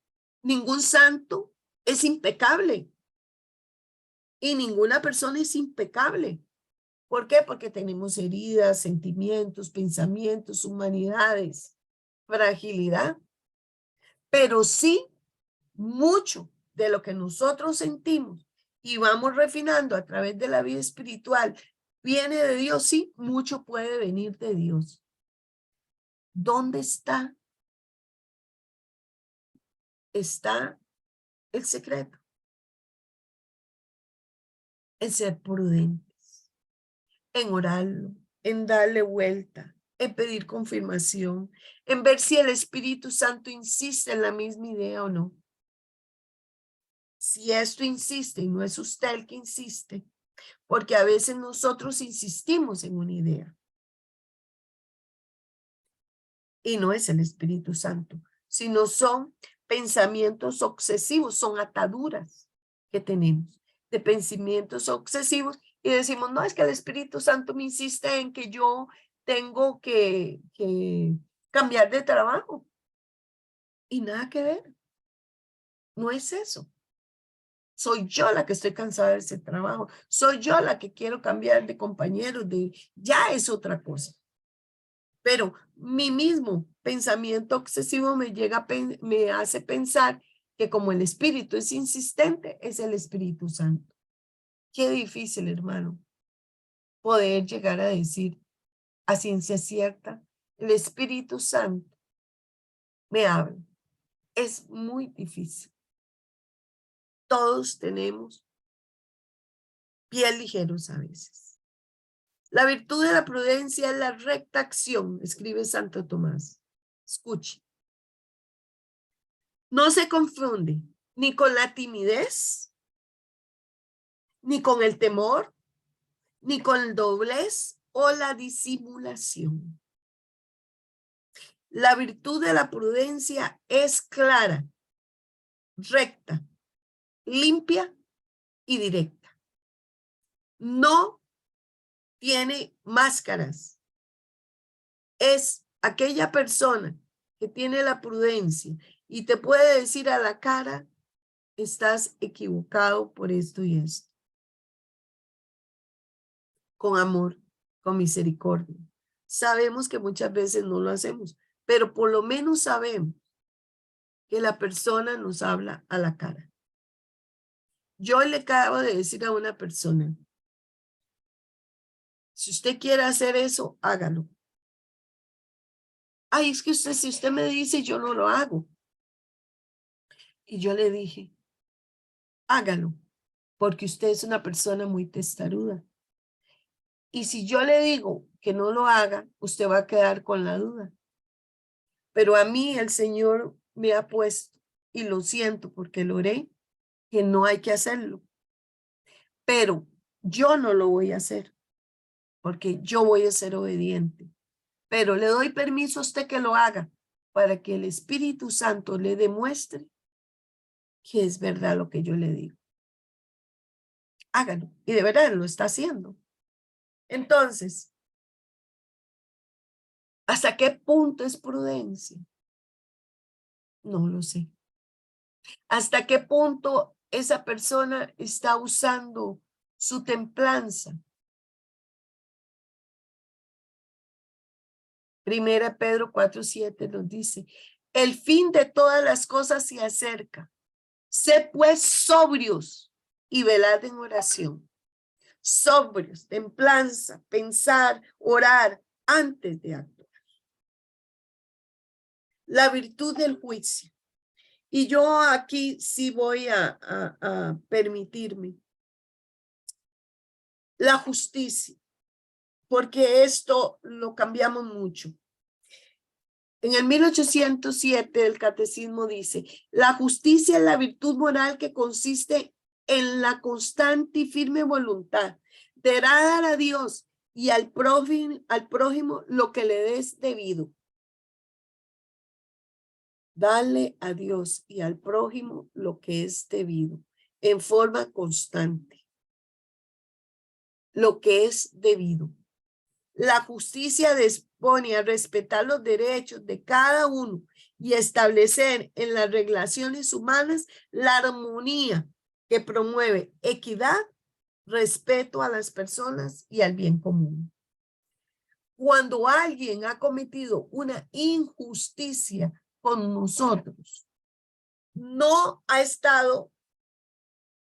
ningún santo es impecable. Y ninguna persona es impecable. ¿Por qué? Porque tenemos heridas, sentimientos, pensamientos, humanidades, fragilidad. Pero sí, mucho de lo que nosotros sentimos y vamos refinando a través de la vida espiritual viene de Dios. Sí, mucho puede venir de Dios. ¿Dónde está? Está el secreto. En ser prudentes, en orarlo, en darle vuelta, en pedir confirmación, en ver si el Espíritu Santo insiste en la misma idea o no. Si esto insiste y no es usted el que insiste, porque a veces nosotros insistimos en una idea y no es el Espíritu Santo, sino son pensamientos obsesivos, son ataduras que tenemos de pensamientos obsesivos y decimos, no, es que el Espíritu Santo me insiste en que yo tengo que cambiar de trabajo. Y nada que ver, no es eso. Soy yo la que estoy cansada de ese trabajo, soy yo la que quiero cambiar de compañero, ya es otra cosa. Pero mi mismo pensamiento obsesivo me hace pensar que como el espíritu es insistente, es el Espíritu Santo. Qué difícil, hermano, poder llegar a decir a ciencia cierta, el Espíritu Santo me habla. Es muy difícil. Todos tenemos pies ligeros a veces. La virtud de la prudencia es la recta acción, escribe Santo Tomás. Escuche. No se confunde ni con la timidez, ni con el temor, ni con el doblez o la disimulación. La virtud de la prudencia es clara, recta, limpia y directa. No tiene máscaras. Es aquella persona que tiene la prudencia y te puede decir a la cara, estás equivocado por esto y esto. Con amor, con misericordia. Sabemos que muchas veces no lo hacemos, pero por lo menos sabemos que la persona nos habla a la cara. Yo le acabo de decir a una persona, si usted quiere hacer eso, hágalo. Ay, es que si usted me dice, yo no lo hago. Y yo le dije, hágalo, porque usted es una persona muy testaruda. Y si yo le digo que no lo haga, usted va a quedar con la duda. Pero a mí el Señor me ha puesto, y lo siento porque lo oré, que no hay que hacerlo. Pero yo no lo voy a hacer, porque yo voy a ser obediente. Pero le doy permiso a usted que lo haga para que el Espíritu Santo le demuestre que es verdad lo que yo le digo. Hágalo. Y de verdad lo está haciendo. Entonces, ¿hasta qué punto es prudencia? No lo sé. ¿Hasta qué punto esa persona está usando su templanza? Primera Pedro 4:7 nos dice, el fin de todas las cosas se acerca. Sed pues sobrios y velad en oración. Sobrios, templanza, pensar, orar antes de actuar. La virtud del juicio. Y yo aquí sí voy a permitirme la justicia, porque esto lo cambiamos mucho. En el 1807 el catecismo dice, la justicia es la virtud moral que consiste en la constante y firme voluntad de dar a Dios y al prójimo lo que le es debido. Dale a Dios y al prójimo lo que es debido en forma constante. Lo que es debido. La justicia dispone a respetar los derechos de cada uno y establecer en las relaciones humanas la armonía que promueve equidad, respeto a las personas y al bien común. Cuando alguien ha cometido una injusticia con nosotros, no ha estado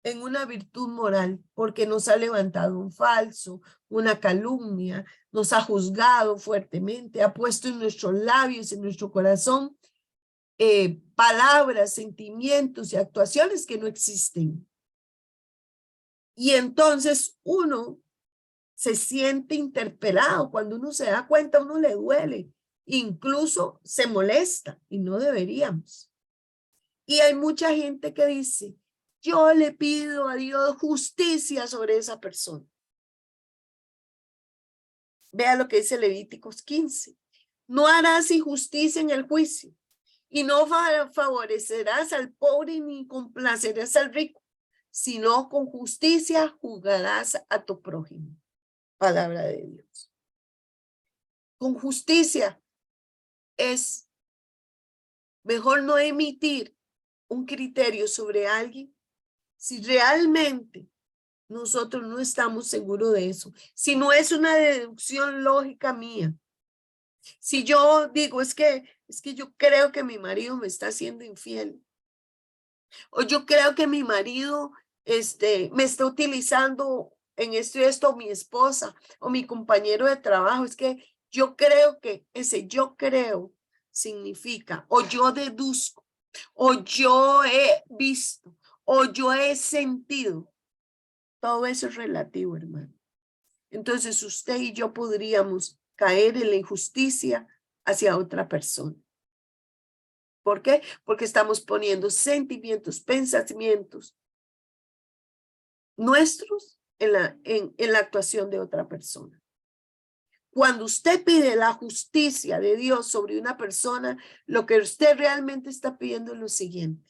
en una virtud moral porque nos ha levantado un falso, una calumnia, nos ha juzgado fuertemente, ha puesto en nuestros labios, en nuestro corazón, palabras, sentimientos y actuaciones que no existen. Y entonces uno se siente interpelado. Cuando uno se da cuenta, uno le duele, incluso se molesta y no deberíamos. Y hay mucha gente que dice, yo le pido a Dios justicia sobre esa persona. Vea lo que dice Levíticos 15. No harás injusticia en el juicio y no favorecerás al pobre ni complacerás al rico, sino con justicia juzgarás a tu prójimo. Palabra de Dios. Con justicia es mejor no emitir un criterio sobre alguien si realmente nosotros no estamos seguros de eso. Si no es una deducción lógica mía. Si yo digo, es que yo creo que mi marido me está haciendo infiel. O yo creo que mi marido me está utilizando en esto y esto, mi esposa o mi compañero de trabajo. Es que yo creo que ese yo creo significa o yo deduzco o yo he visto o yo he sentido. Todo eso es relativo, hermano. Entonces usted y yo podríamos caer en la injusticia hacia otra persona. ¿Por qué? Porque estamos poniendo sentimientos, pensamientos nuestros en la actuación de otra persona. Cuando usted pide la justicia de Dios sobre una persona, lo que usted realmente está pidiendo es lo siguiente.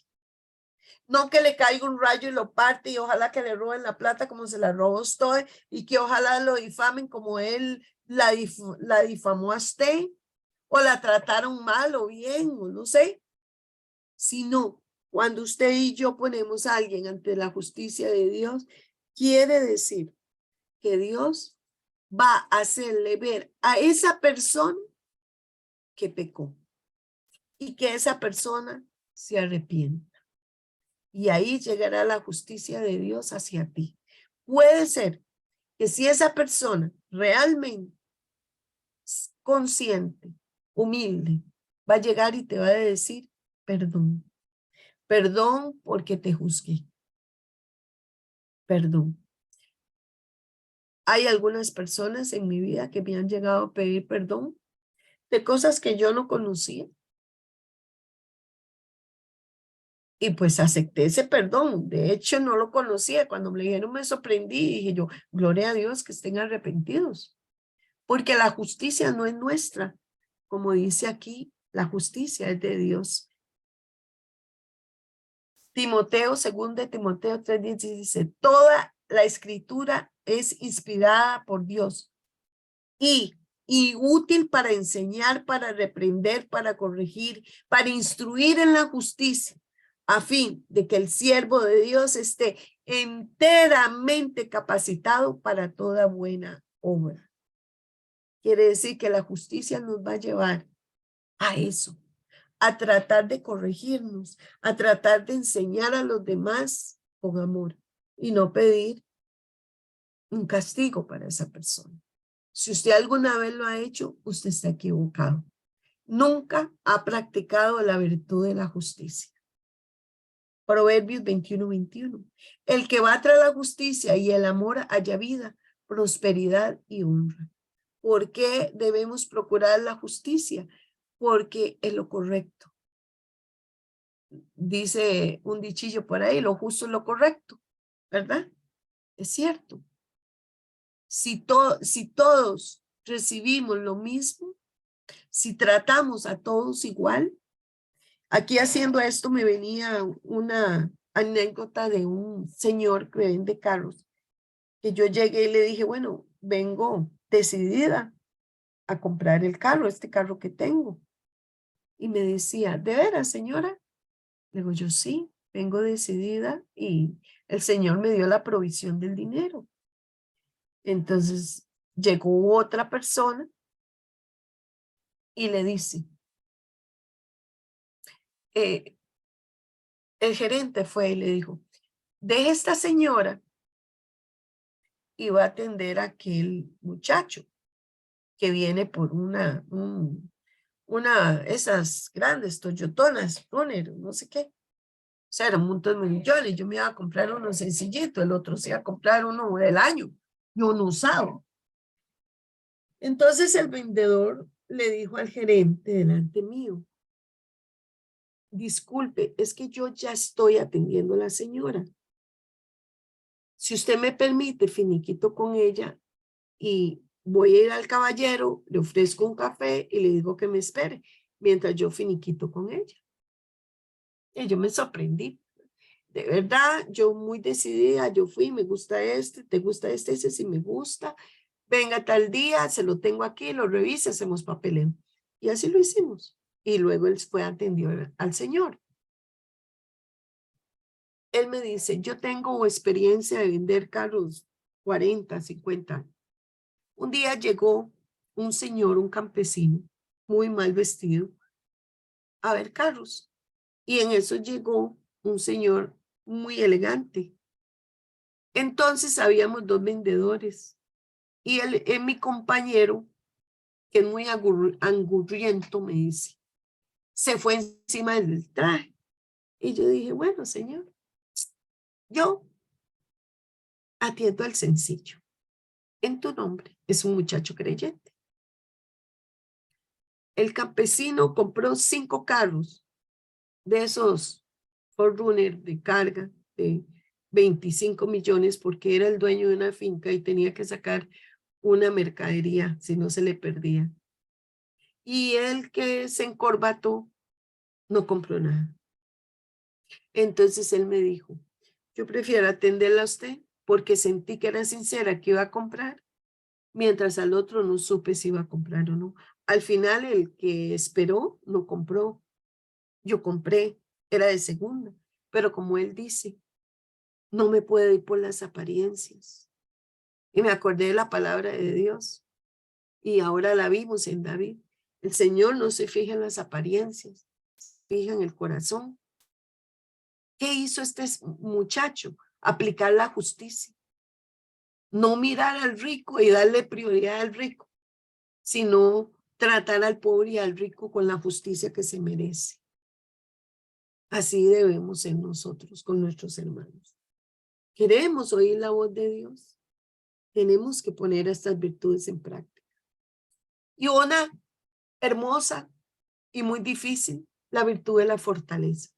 No que le caiga un rayo y lo parte y ojalá que le roben la plata como se la robó usted y que ojalá lo difamen como él la difamó a usted o la trataron mal o bien o no sé. Sino cuando usted y yo ponemos a alguien ante la justicia de Dios, quiere decir que Dios va a hacerle ver a esa persona que pecó y que esa persona se arrepiente. Y ahí llegará la justicia de Dios hacia ti. Puede ser que si esa persona realmente es consciente, humilde, va a llegar y te va a decir perdón. Perdón porque te juzgué. Perdón. Hay algunas personas en mi vida que me han llegado a pedir perdón de cosas que yo no conocía Y pues acepté ese perdón. De hecho, no lo conocía. Cuando me dijeron, me sorprendí. Dije yo, gloria a Dios que estén arrepentidos. Porque la justicia no es nuestra. Como dice aquí, la justicia es de Dios. Timoteo, 2 3:10 dice, toda la escritura es inspirada por Dios y útil para enseñar, para reprender, para corregir, para instruir en la justicia, a fin de que el siervo de Dios esté enteramente capacitado para toda buena obra. Quiere decir que la justicia nos va a llevar a eso, a tratar de corregirnos, a tratar de enseñar a los demás con amor y no pedir un castigo para esa persona. Si usted alguna vez lo ha hecho, usted está equivocado. Nunca ha practicado la virtud de la justicia. Proverbios 21:21. El que va tras la justicia y el amor halla vida, prosperidad y honra. ¿Por qué debemos procurar la justicia? Porque es lo correcto. Dice un dichillo por ahí, lo justo es lo correcto, ¿verdad? Es cierto. Si todos recibimos lo mismo, si tratamos a todos igual, aquí haciendo esto me venía una anécdota de un señor que vende carros, que yo llegué y le dije, bueno, vengo decidida a comprar el carro, este carro que tengo. Y me decía, ¿de veras, señora? Le digo, yo sí, vengo decidida y el Señor me dio la provisión del dinero. Entonces llegó otra persona y le dice, el gerente fue y le dijo, deje esta señora y va a atender a aquel muchacho que viene por esas grandes Toyotonas, Runner, no sé qué. O sea, eran montos de millones. Yo me iba a comprar uno sencillito, el otro se iba a comprar uno del año y uno usado. Entonces el vendedor le dijo al gerente delante mío, disculpe, es que yo ya estoy atendiendo a la señora. Si usted me permite, finiquito con ella y voy a ir al caballero, le ofrezco un café y le digo que me espere mientras yo finiquito con ella. Y yo me sorprendí. De verdad, yo muy decidida, yo fui, me gusta este, te gusta este, ese sí me gusta. Venga tal día, se lo tengo aquí, lo revisa, hacemos papeleo. Y así lo hicimos. Y luego él fue atendió al señor. Él me dice, yo tengo experiencia de vender carros 40, 50 años. Un día llegó un señor, un campesino, muy mal vestido, a ver carros. Y en eso llegó un señor muy elegante. Entonces habíamos dos vendedores. Y él, mi compañero, que es muy angurriento, me dice, se fue encima del traje. Y yo dije, bueno, señor, yo atiendo al sencillo. En tu nombre, es un muchacho creyente. El campesino compró 5 carros de esos Forerunner de carga de 25 millones porque era el dueño de una finca y tenía que sacar una mercadería si no se le perdía. Y el que se encorbató no compró nada. Entonces él me dijo, yo prefiero atenderla a usted porque sentí que era sincera que iba a comprar, mientras al otro no supe si iba a comprar o no. Al final el que esperó no compró. Yo compré, era de segunda, pero como él dice, no me puedo ir por las apariencias. Y me acordé de la palabra de Dios y ahora la vimos en David. El Señor no se fija en las apariencias, se fija en el corazón. ¿Qué hizo este muchacho? Aplicar la justicia. No mirar al rico y darle prioridad al rico, sino tratar al pobre y al rico con la justicia que se merece. Así debemos ser nosotros con nuestros hermanos. ¿Queremos oír la voz de Dios? Tenemos que poner estas virtudes en práctica. Y una hermosa y muy difícil, la virtud de la fortaleza.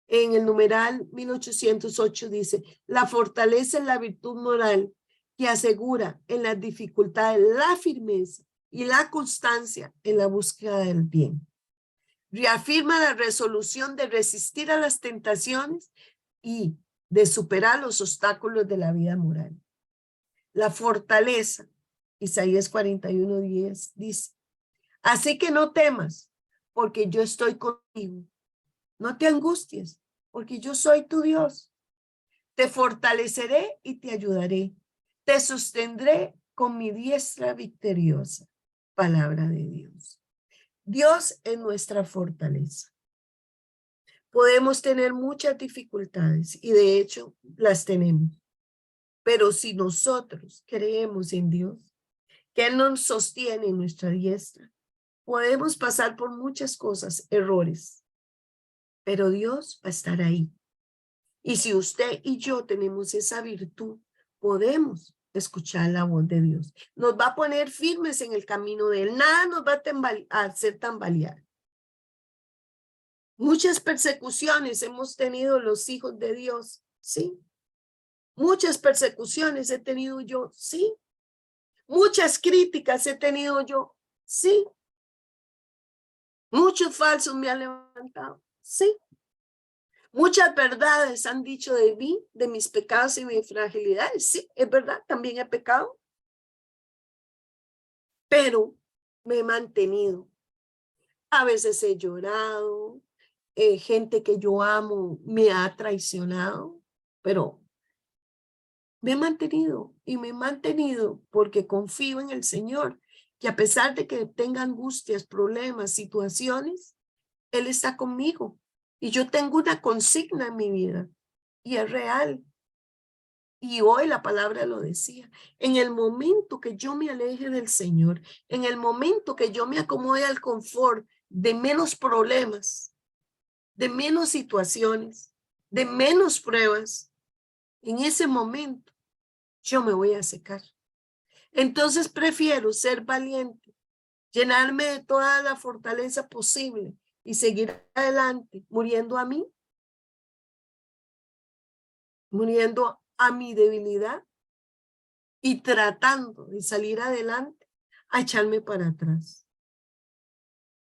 En el numeral 1808 dice, la fortaleza es la virtud moral que asegura en las dificultades la firmeza y la constancia en la búsqueda del bien. Reafirma la resolución de resistir a las tentaciones y de superar los obstáculos de la vida moral. La fortaleza, Isaías 41:10 dice, así que no temas, porque yo estoy contigo. No te angusties, porque yo soy tu Dios. Te fortaleceré y te ayudaré. Te sostendré con mi diestra victoriosa. Palabra de Dios. Dios es nuestra fortaleza. Podemos tener muchas dificultades y de hecho las tenemos. Pero si nosotros creemos en Dios, que Él nos sostiene en nuestra diestra, podemos pasar por muchas cosas, errores, pero Dios va a estar ahí. Y si usted y yo tenemos esa virtud, podemos escuchar la voz de Dios. Nos va a poner firmes en el camino de Él. Nada nos va a hacer tambalear. Muchas persecuciones hemos tenido los hijos de Dios, sí. Muchas persecuciones he tenido yo, sí. Muchas críticas he tenido yo, sí. Muchos falsos me han levantado, sí. Muchas verdades han dicho de mí, de mis pecados y mis fragilidades. Sí, es verdad, también he pecado. Pero me he mantenido. A veces he llorado, gente que yo amo me ha traicionado, pero me he mantenido y me he mantenido porque confío en el Señor, que a pesar de que tenga angustias, problemas, situaciones, Él está conmigo. Y yo tengo una consigna en mi vida y es real. Y hoy la palabra lo decía. En el momento que yo me aleje del Señor, en el momento que yo me acomode al confort de menos problemas, de menos situaciones, de menos pruebas, en ese momento yo me voy a secar. Entonces prefiero ser valiente, llenarme de toda la fortaleza posible y seguir adelante, muriendo a mí, muriendo a mi debilidad y tratando de salir adelante, a echarme para atrás.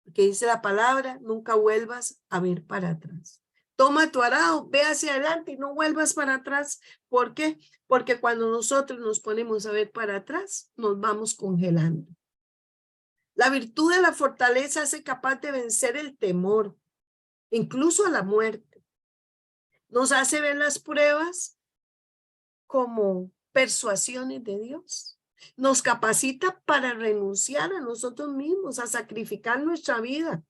Porque dice la palabra, nunca vuelvas a ver para atrás. Toma tu arado, ve hacia adelante y no vuelvas para atrás. ¿Por qué? Porque cuando nosotros nos ponemos a ver para atrás, nos vamos congelando. La virtud de la fortaleza hace capaz de vencer el temor, incluso a la muerte. Nos hace ver las pruebas como persuasiones de Dios. Nos capacita para renunciar a nosotros mismos, a sacrificar nuestra vida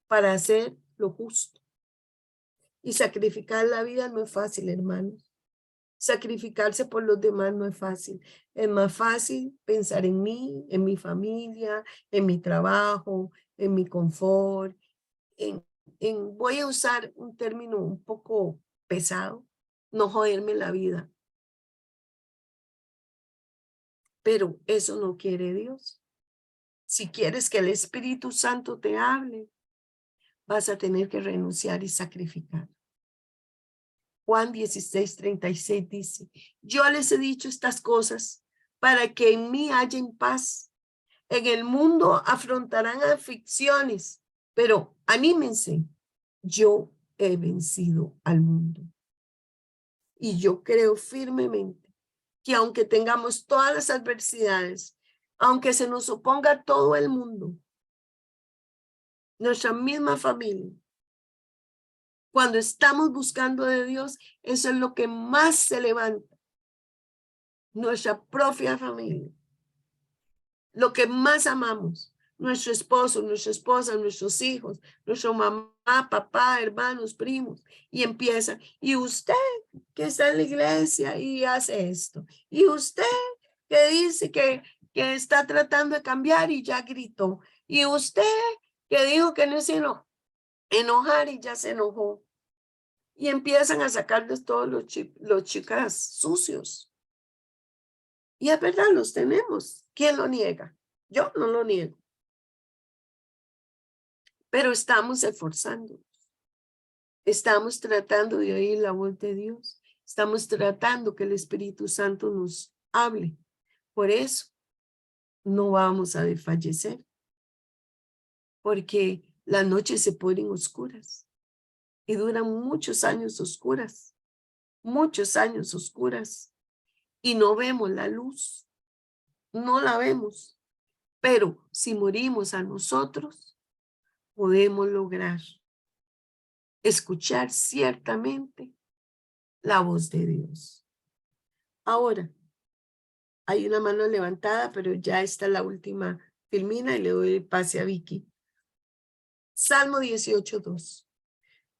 para hacer lo justo. Y sacrificar la vida no es fácil, hermanos. Sacrificarse por los demás no es fácil. Es más fácil pensar en mí, en mi familia, en mi trabajo, en mi confort. Voy a usar un término un poco pesado, no joderme la vida. Pero eso no quiere Dios. Si quieres que el Espíritu Santo te hable, vas a tener que renunciar y sacrificar. Juan 16:36 dice, yo les he dicho estas cosas para que en mí hallen paz. En el mundo afrontarán aflicciones, pero anímense, yo he vencido al mundo. Y yo creo firmemente que aunque tengamos todas las adversidades, aunque se nos oponga todo el mundo, nuestra misma familia, cuando estamos buscando de Dios, eso es lo que más se levanta. Nuestra propia familia, lo que más amamos, nuestro esposo, nuestra esposa, nuestros hijos, nuestra mamá, papá, hermanos, primos, y empieza, y usted que está en la iglesia y hace esto, y usted que dice que está tratando de cambiar y ya gritó, y usted que dijo que no se enojar y ya se enojó, y empiezan a sacarles todos los chicas sucios. Y es verdad, los tenemos. ¿Quién lo niega? Yo no lo niego. Pero estamos esforzándonos. Estamos tratando de oír la voz de Dios. Estamos tratando que el Espíritu Santo nos hable. Por eso no vamos a desfallecer, porque las noches se ponen oscuras y duran muchos años oscuras, y no vemos la luz, no la vemos. Pero si morimos a nosotros, podemos lograr escuchar ciertamente la voz de Dios. Ahora, hay una mano levantada, pero ya está la última filmina y le doy el pase a Vicky. Salmo 18:2.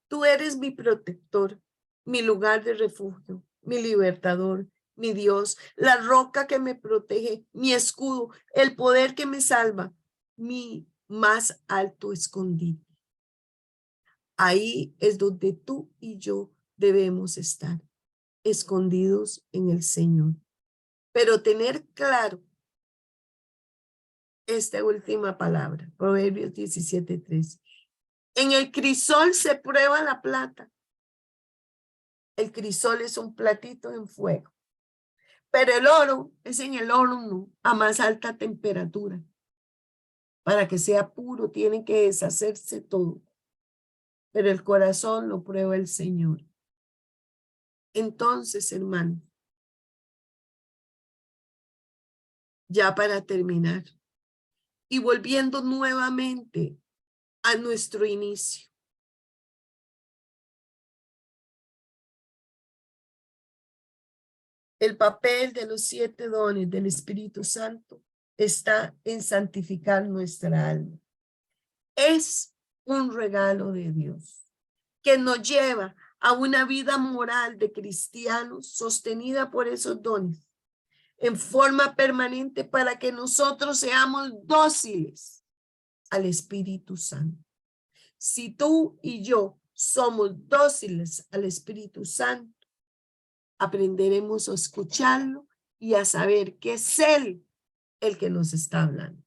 Tú eres mi protector, mi lugar de refugio, mi libertador, mi Dios, la roca que me protege, mi escudo, el poder que me salva, mi más alto escondite. Ahí es donde tú y yo debemos estar, escondidos en el Señor. Pero tener claro esta última palabra, Proverbios 17:3. En el crisol se prueba la plata. El crisol es un platito en fuego, pero el oro es en el horno a más alta temperatura. Para que sea puro tiene que deshacerse todo, pero el corazón lo prueba el Señor. Entonces, hermano, ya para terminar y volviendo nuevamente a nuestro inicio, el papel de los 7 dones del Espíritu Santo está en santificar nuestra alma. Es un regalo de Dios que nos lleva a una vida moral de cristianos sostenida por esos dones en forma permanente para que nosotros seamos dóciles al Espíritu Santo. Si tú y yo somos dóciles al Espíritu Santo, aprenderemos a escucharlo y a saber que es Él el que nos está hablando,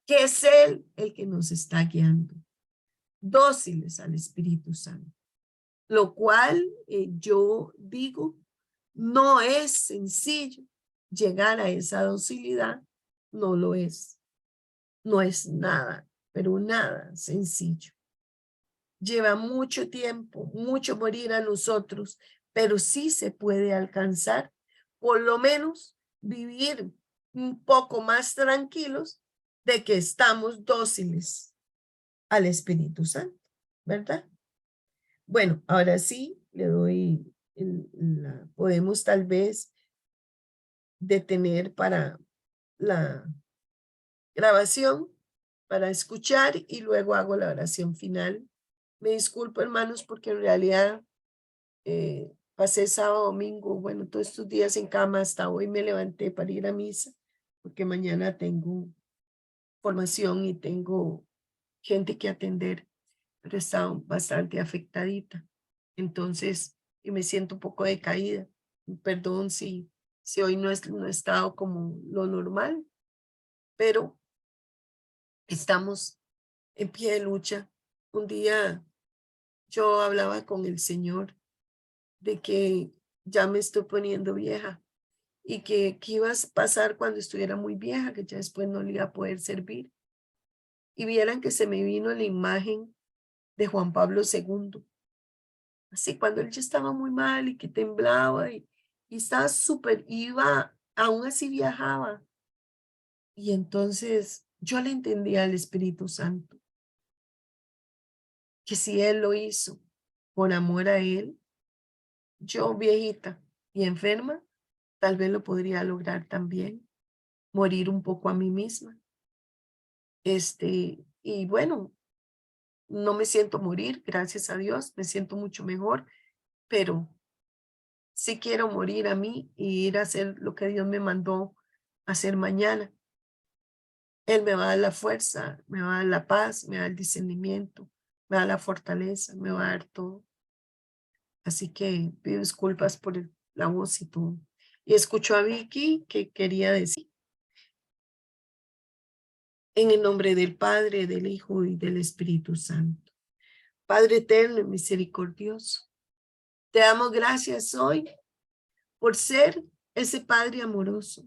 que es Él el que nos está guiando, dóciles al Espíritu Santo. Lo cual yo digo, no es sencillo llegar a esa docilidad, no lo es. No es nada, pero nada sencillo. Lleva mucho tiempo, mucho morir a nosotros, pero sí se puede alcanzar, por lo menos vivir un poco más tranquilos de que estamos dóciles al Espíritu Santo, ¿verdad? Bueno, ahora sí le doy, podemos tal vez detener para la grabación, para escuchar y luego hago la oración final. Me disculpo, hermanos, porque en realidad pasé sábado, domingo, bueno, todos estos días en cama, hasta hoy me levanté para ir a misa, porque mañana tengo formación y tengo gente que atender, pero he estado bastante afectadita. Entonces, y me siento un poco decaída. Perdón si hoy no he estado como lo normal, pero estamos en pie de lucha. Un día yo hablaba con el Señor de que ya me estoy poniendo vieja y que qué iba a pasar cuando estuviera muy vieja, que ya después no le iba a poder servir. Y vieran que se me vino la imagen de Juan Pablo II, así cuando él ya estaba muy mal y que temblaba y estaba súper, iba, aún así viajaba. Y entonces yo le entendía al Espíritu Santo, que si él lo hizo por amor a él, yo viejita y enferma, tal vez lo podría lograr también, morir un poco a mí misma. Y bueno, no me siento morir, gracias a Dios, me siento mucho mejor, pero sí quiero morir a mí y ir a hacer lo que Dios me mandó hacer mañana. Él me va a dar la fuerza, me va a dar la paz, me va a dar el discernimiento, me va a dar la fortaleza, me va a dar todo. Así que pido disculpas por la voz y todo. Y escucho a Vicky que quería decir, en el nombre del Padre, del Hijo y del Espíritu Santo. Padre eterno y misericordioso, te damos gracias hoy por ser ese Padre amoroso,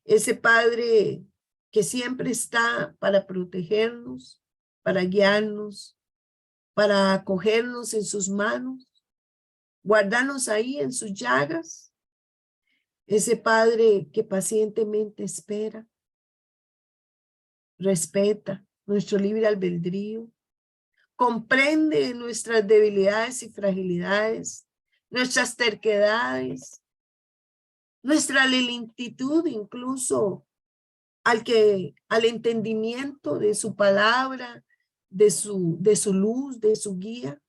ese Padre que siempre está para protegernos, para guiarnos, para acogernos en sus manos, guardarnos ahí en sus llagas, ese Padre que pacientemente espera, respeta nuestro libre albedrío, comprende nuestras debilidades y fragilidades, nuestras terquedades, nuestra lentitud incluso al entendimiento de su palabra, de su luz, de su guía.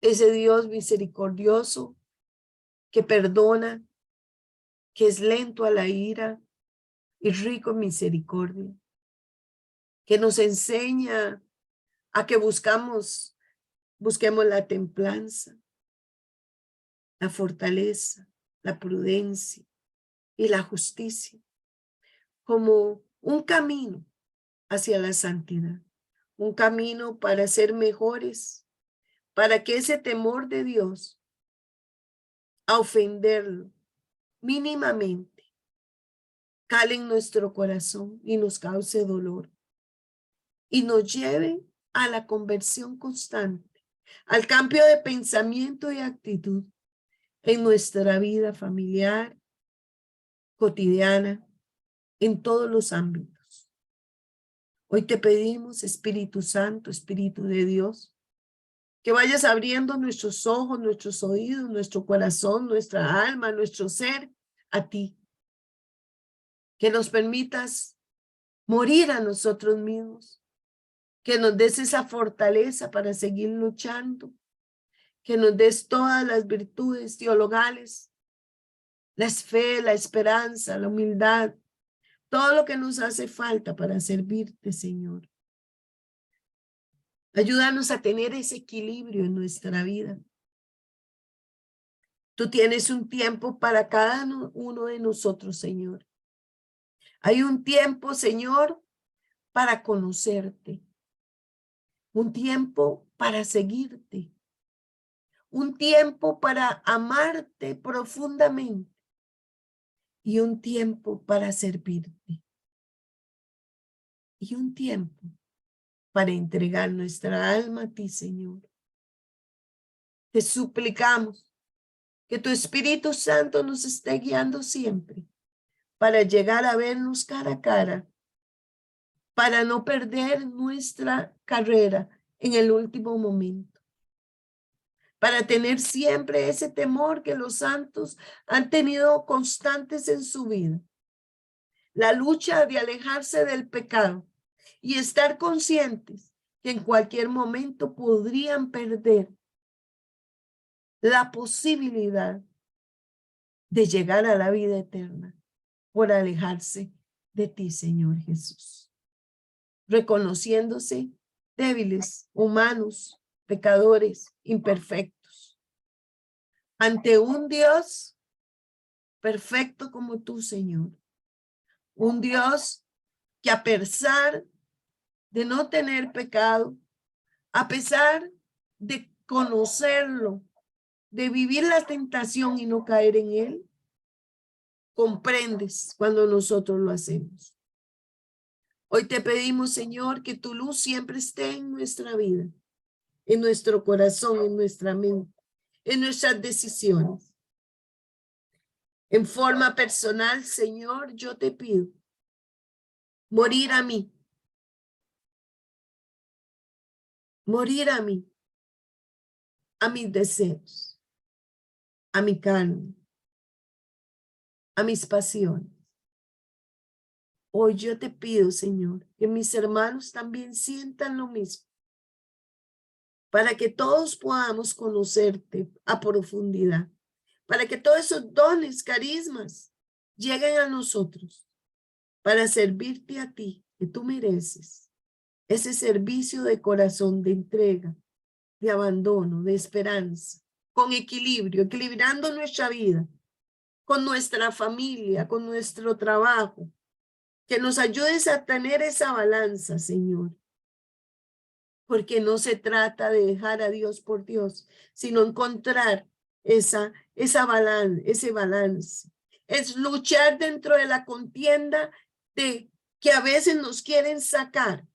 Ese Dios misericordioso que perdona, que es lento a la ira y rico en misericordia, que nos enseña a que busquemos la templanza, la fortaleza, la prudencia y la justicia como un camino hacia la santidad, un camino para ser mejores, para que ese temor de Dios a ofenderlo mínimamente cale en nuestro corazón y nos cause dolor y nos lleve a la conversión constante, al cambio de pensamiento y actitud en nuestra vida familiar, cotidiana, en todos los ámbitos. Hoy te pedimos, Espíritu Santo, Espíritu de Dios, que vayas abriendo nuestros ojos, nuestros oídos, nuestro corazón, nuestra alma, nuestro ser a ti. Que nos permitas morir a nosotros mismos, que nos des esa fortaleza para seguir luchando, que nos des todas las virtudes teologales, la fe, la esperanza, la humildad, todo lo que nos hace falta para servirte, Señor. Ayúdanos a tener ese equilibrio en nuestra vida. Tú tienes un tiempo para cada uno de nosotros, Señor. Hay un tiempo, Señor, para conocerte. Un tiempo para seguirte. Un tiempo para amarte profundamente. Y un tiempo para servirte. Y un tiempo para entregar nuestra alma a ti, Señor. Te suplicamos que tu Espíritu Santo nos esté guiando siempre para llegar a vernos cara a cara, para no perder nuestra carrera en el último momento, para tener siempre ese temor que los santos han tenido constantes en su vida, la lucha de alejarse del pecado y estar conscientes que en cualquier momento podrían perder la posibilidad de llegar a la vida eterna por alejarse de ti, Señor Jesús, reconociéndose débiles, humanos, pecadores, imperfectos, ante un Dios perfecto como tú, Señor, un Dios que a pesar de no tener pecado, a pesar de conocerlo, de vivir la tentación y no caer en él, comprendes cuando nosotros lo hacemos. Hoy te pedimos, Señor, que tu luz siempre esté en nuestra vida, en nuestro corazón, en nuestra mente, en nuestras decisiones. En forma personal, Señor, yo te pido morir a mí, a mis deseos, a mi carne, a mis pasiones. Hoy yo te pido, Señor, que mis hermanos también sientan lo mismo, para que todos podamos conocerte a profundidad, para que todos esos dones, carismas, lleguen a nosotros, para servirte a ti, que tú mereces, ese servicio de corazón, de entrega, de abandono, de esperanza, con equilibrio, equilibrando nuestra vida, con nuestra familia, con nuestro trabajo, que nos ayudes a tener esa balanza, Señor, porque no se trata de dejar a Dios por Dios, sino encontrar ese balance. Es luchar dentro de la contienda de que a veces nos quieren sacar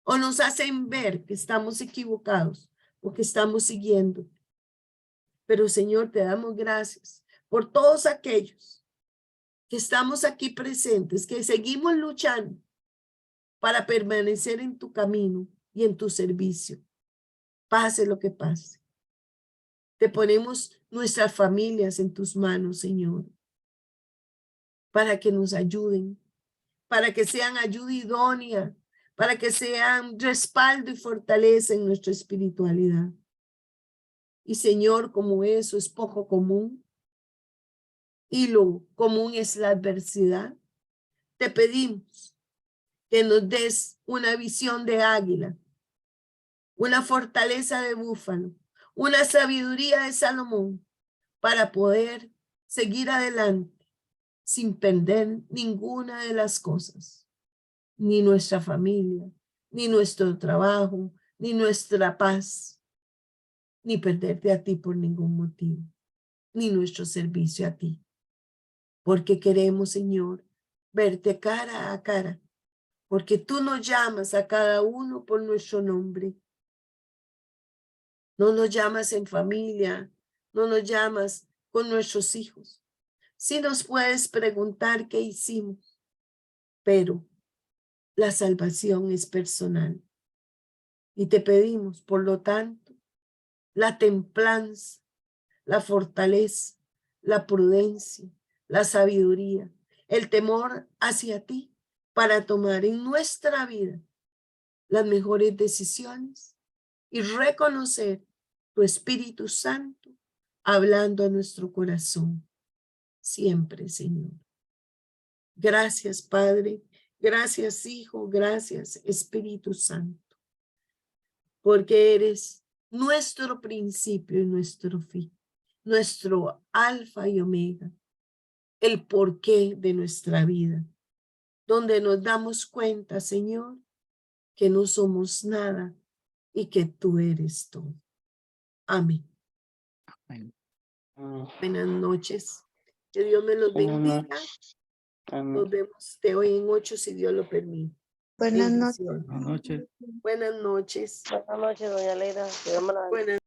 o nos hacen ver que estamos equivocados o que estamos siguiendo. Pero Señor, te damos gracias por todos aquellos que estamos aquí presentes, que seguimos luchando para permanecer en tu camino y en tu servicio. Pase lo que pase. Te ponemos nuestras familias en tus manos, Señor, para que nos ayuden, para que sean ayuda idónea, para que sean respaldo y fortaleza en nuestra espiritualidad. Y Señor, como eso es poco común y lo común es la adversidad, te pedimos que nos des una visión de águila, una fortaleza de búfalo, una sabiduría de Salomón para poder seguir adelante sin perder ninguna de las cosas, ni nuestra familia, ni nuestro trabajo, ni nuestra paz, ni perderte a ti por ningún motivo, ni nuestro servicio a ti, porque queremos, Señor, verte cara a cara, porque tú nos llamas a cada uno por nuestro nombre. No nos llamas en familia, no nos llamas con nuestros hijos. Sí nos puedes preguntar qué hicimos, pero la salvación es personal. Y te pedimos, por lo tanto, la templanza, la fortaleza, la prudencia, la sabiduría, el temor hacia ti para tomar en nuestra vida las mejores decisiones y reconocer tu Espíritu Santo hablando a nuestro corazón. Siempre, Señor. Gracias, Padre. Gracias, Hijo. Gracias, Espíritu Santo. Porque eres nuestro principio y nuestro fin. Nuestro alfa y omega. El porqué de nuestra vida. Donde nos damos cuenta, Señor, que no somos nada y que tú eres todo. Amén. Amén. Buenas noches. Que Dios me los bendiga. Nos vemos de hoy en 8 si Dios lo permite. Buenas noches. Bendiciones. Buenas noches. Buenas noches. Buenas noches, doña Leida. Que Dios me la bendiga. Buenas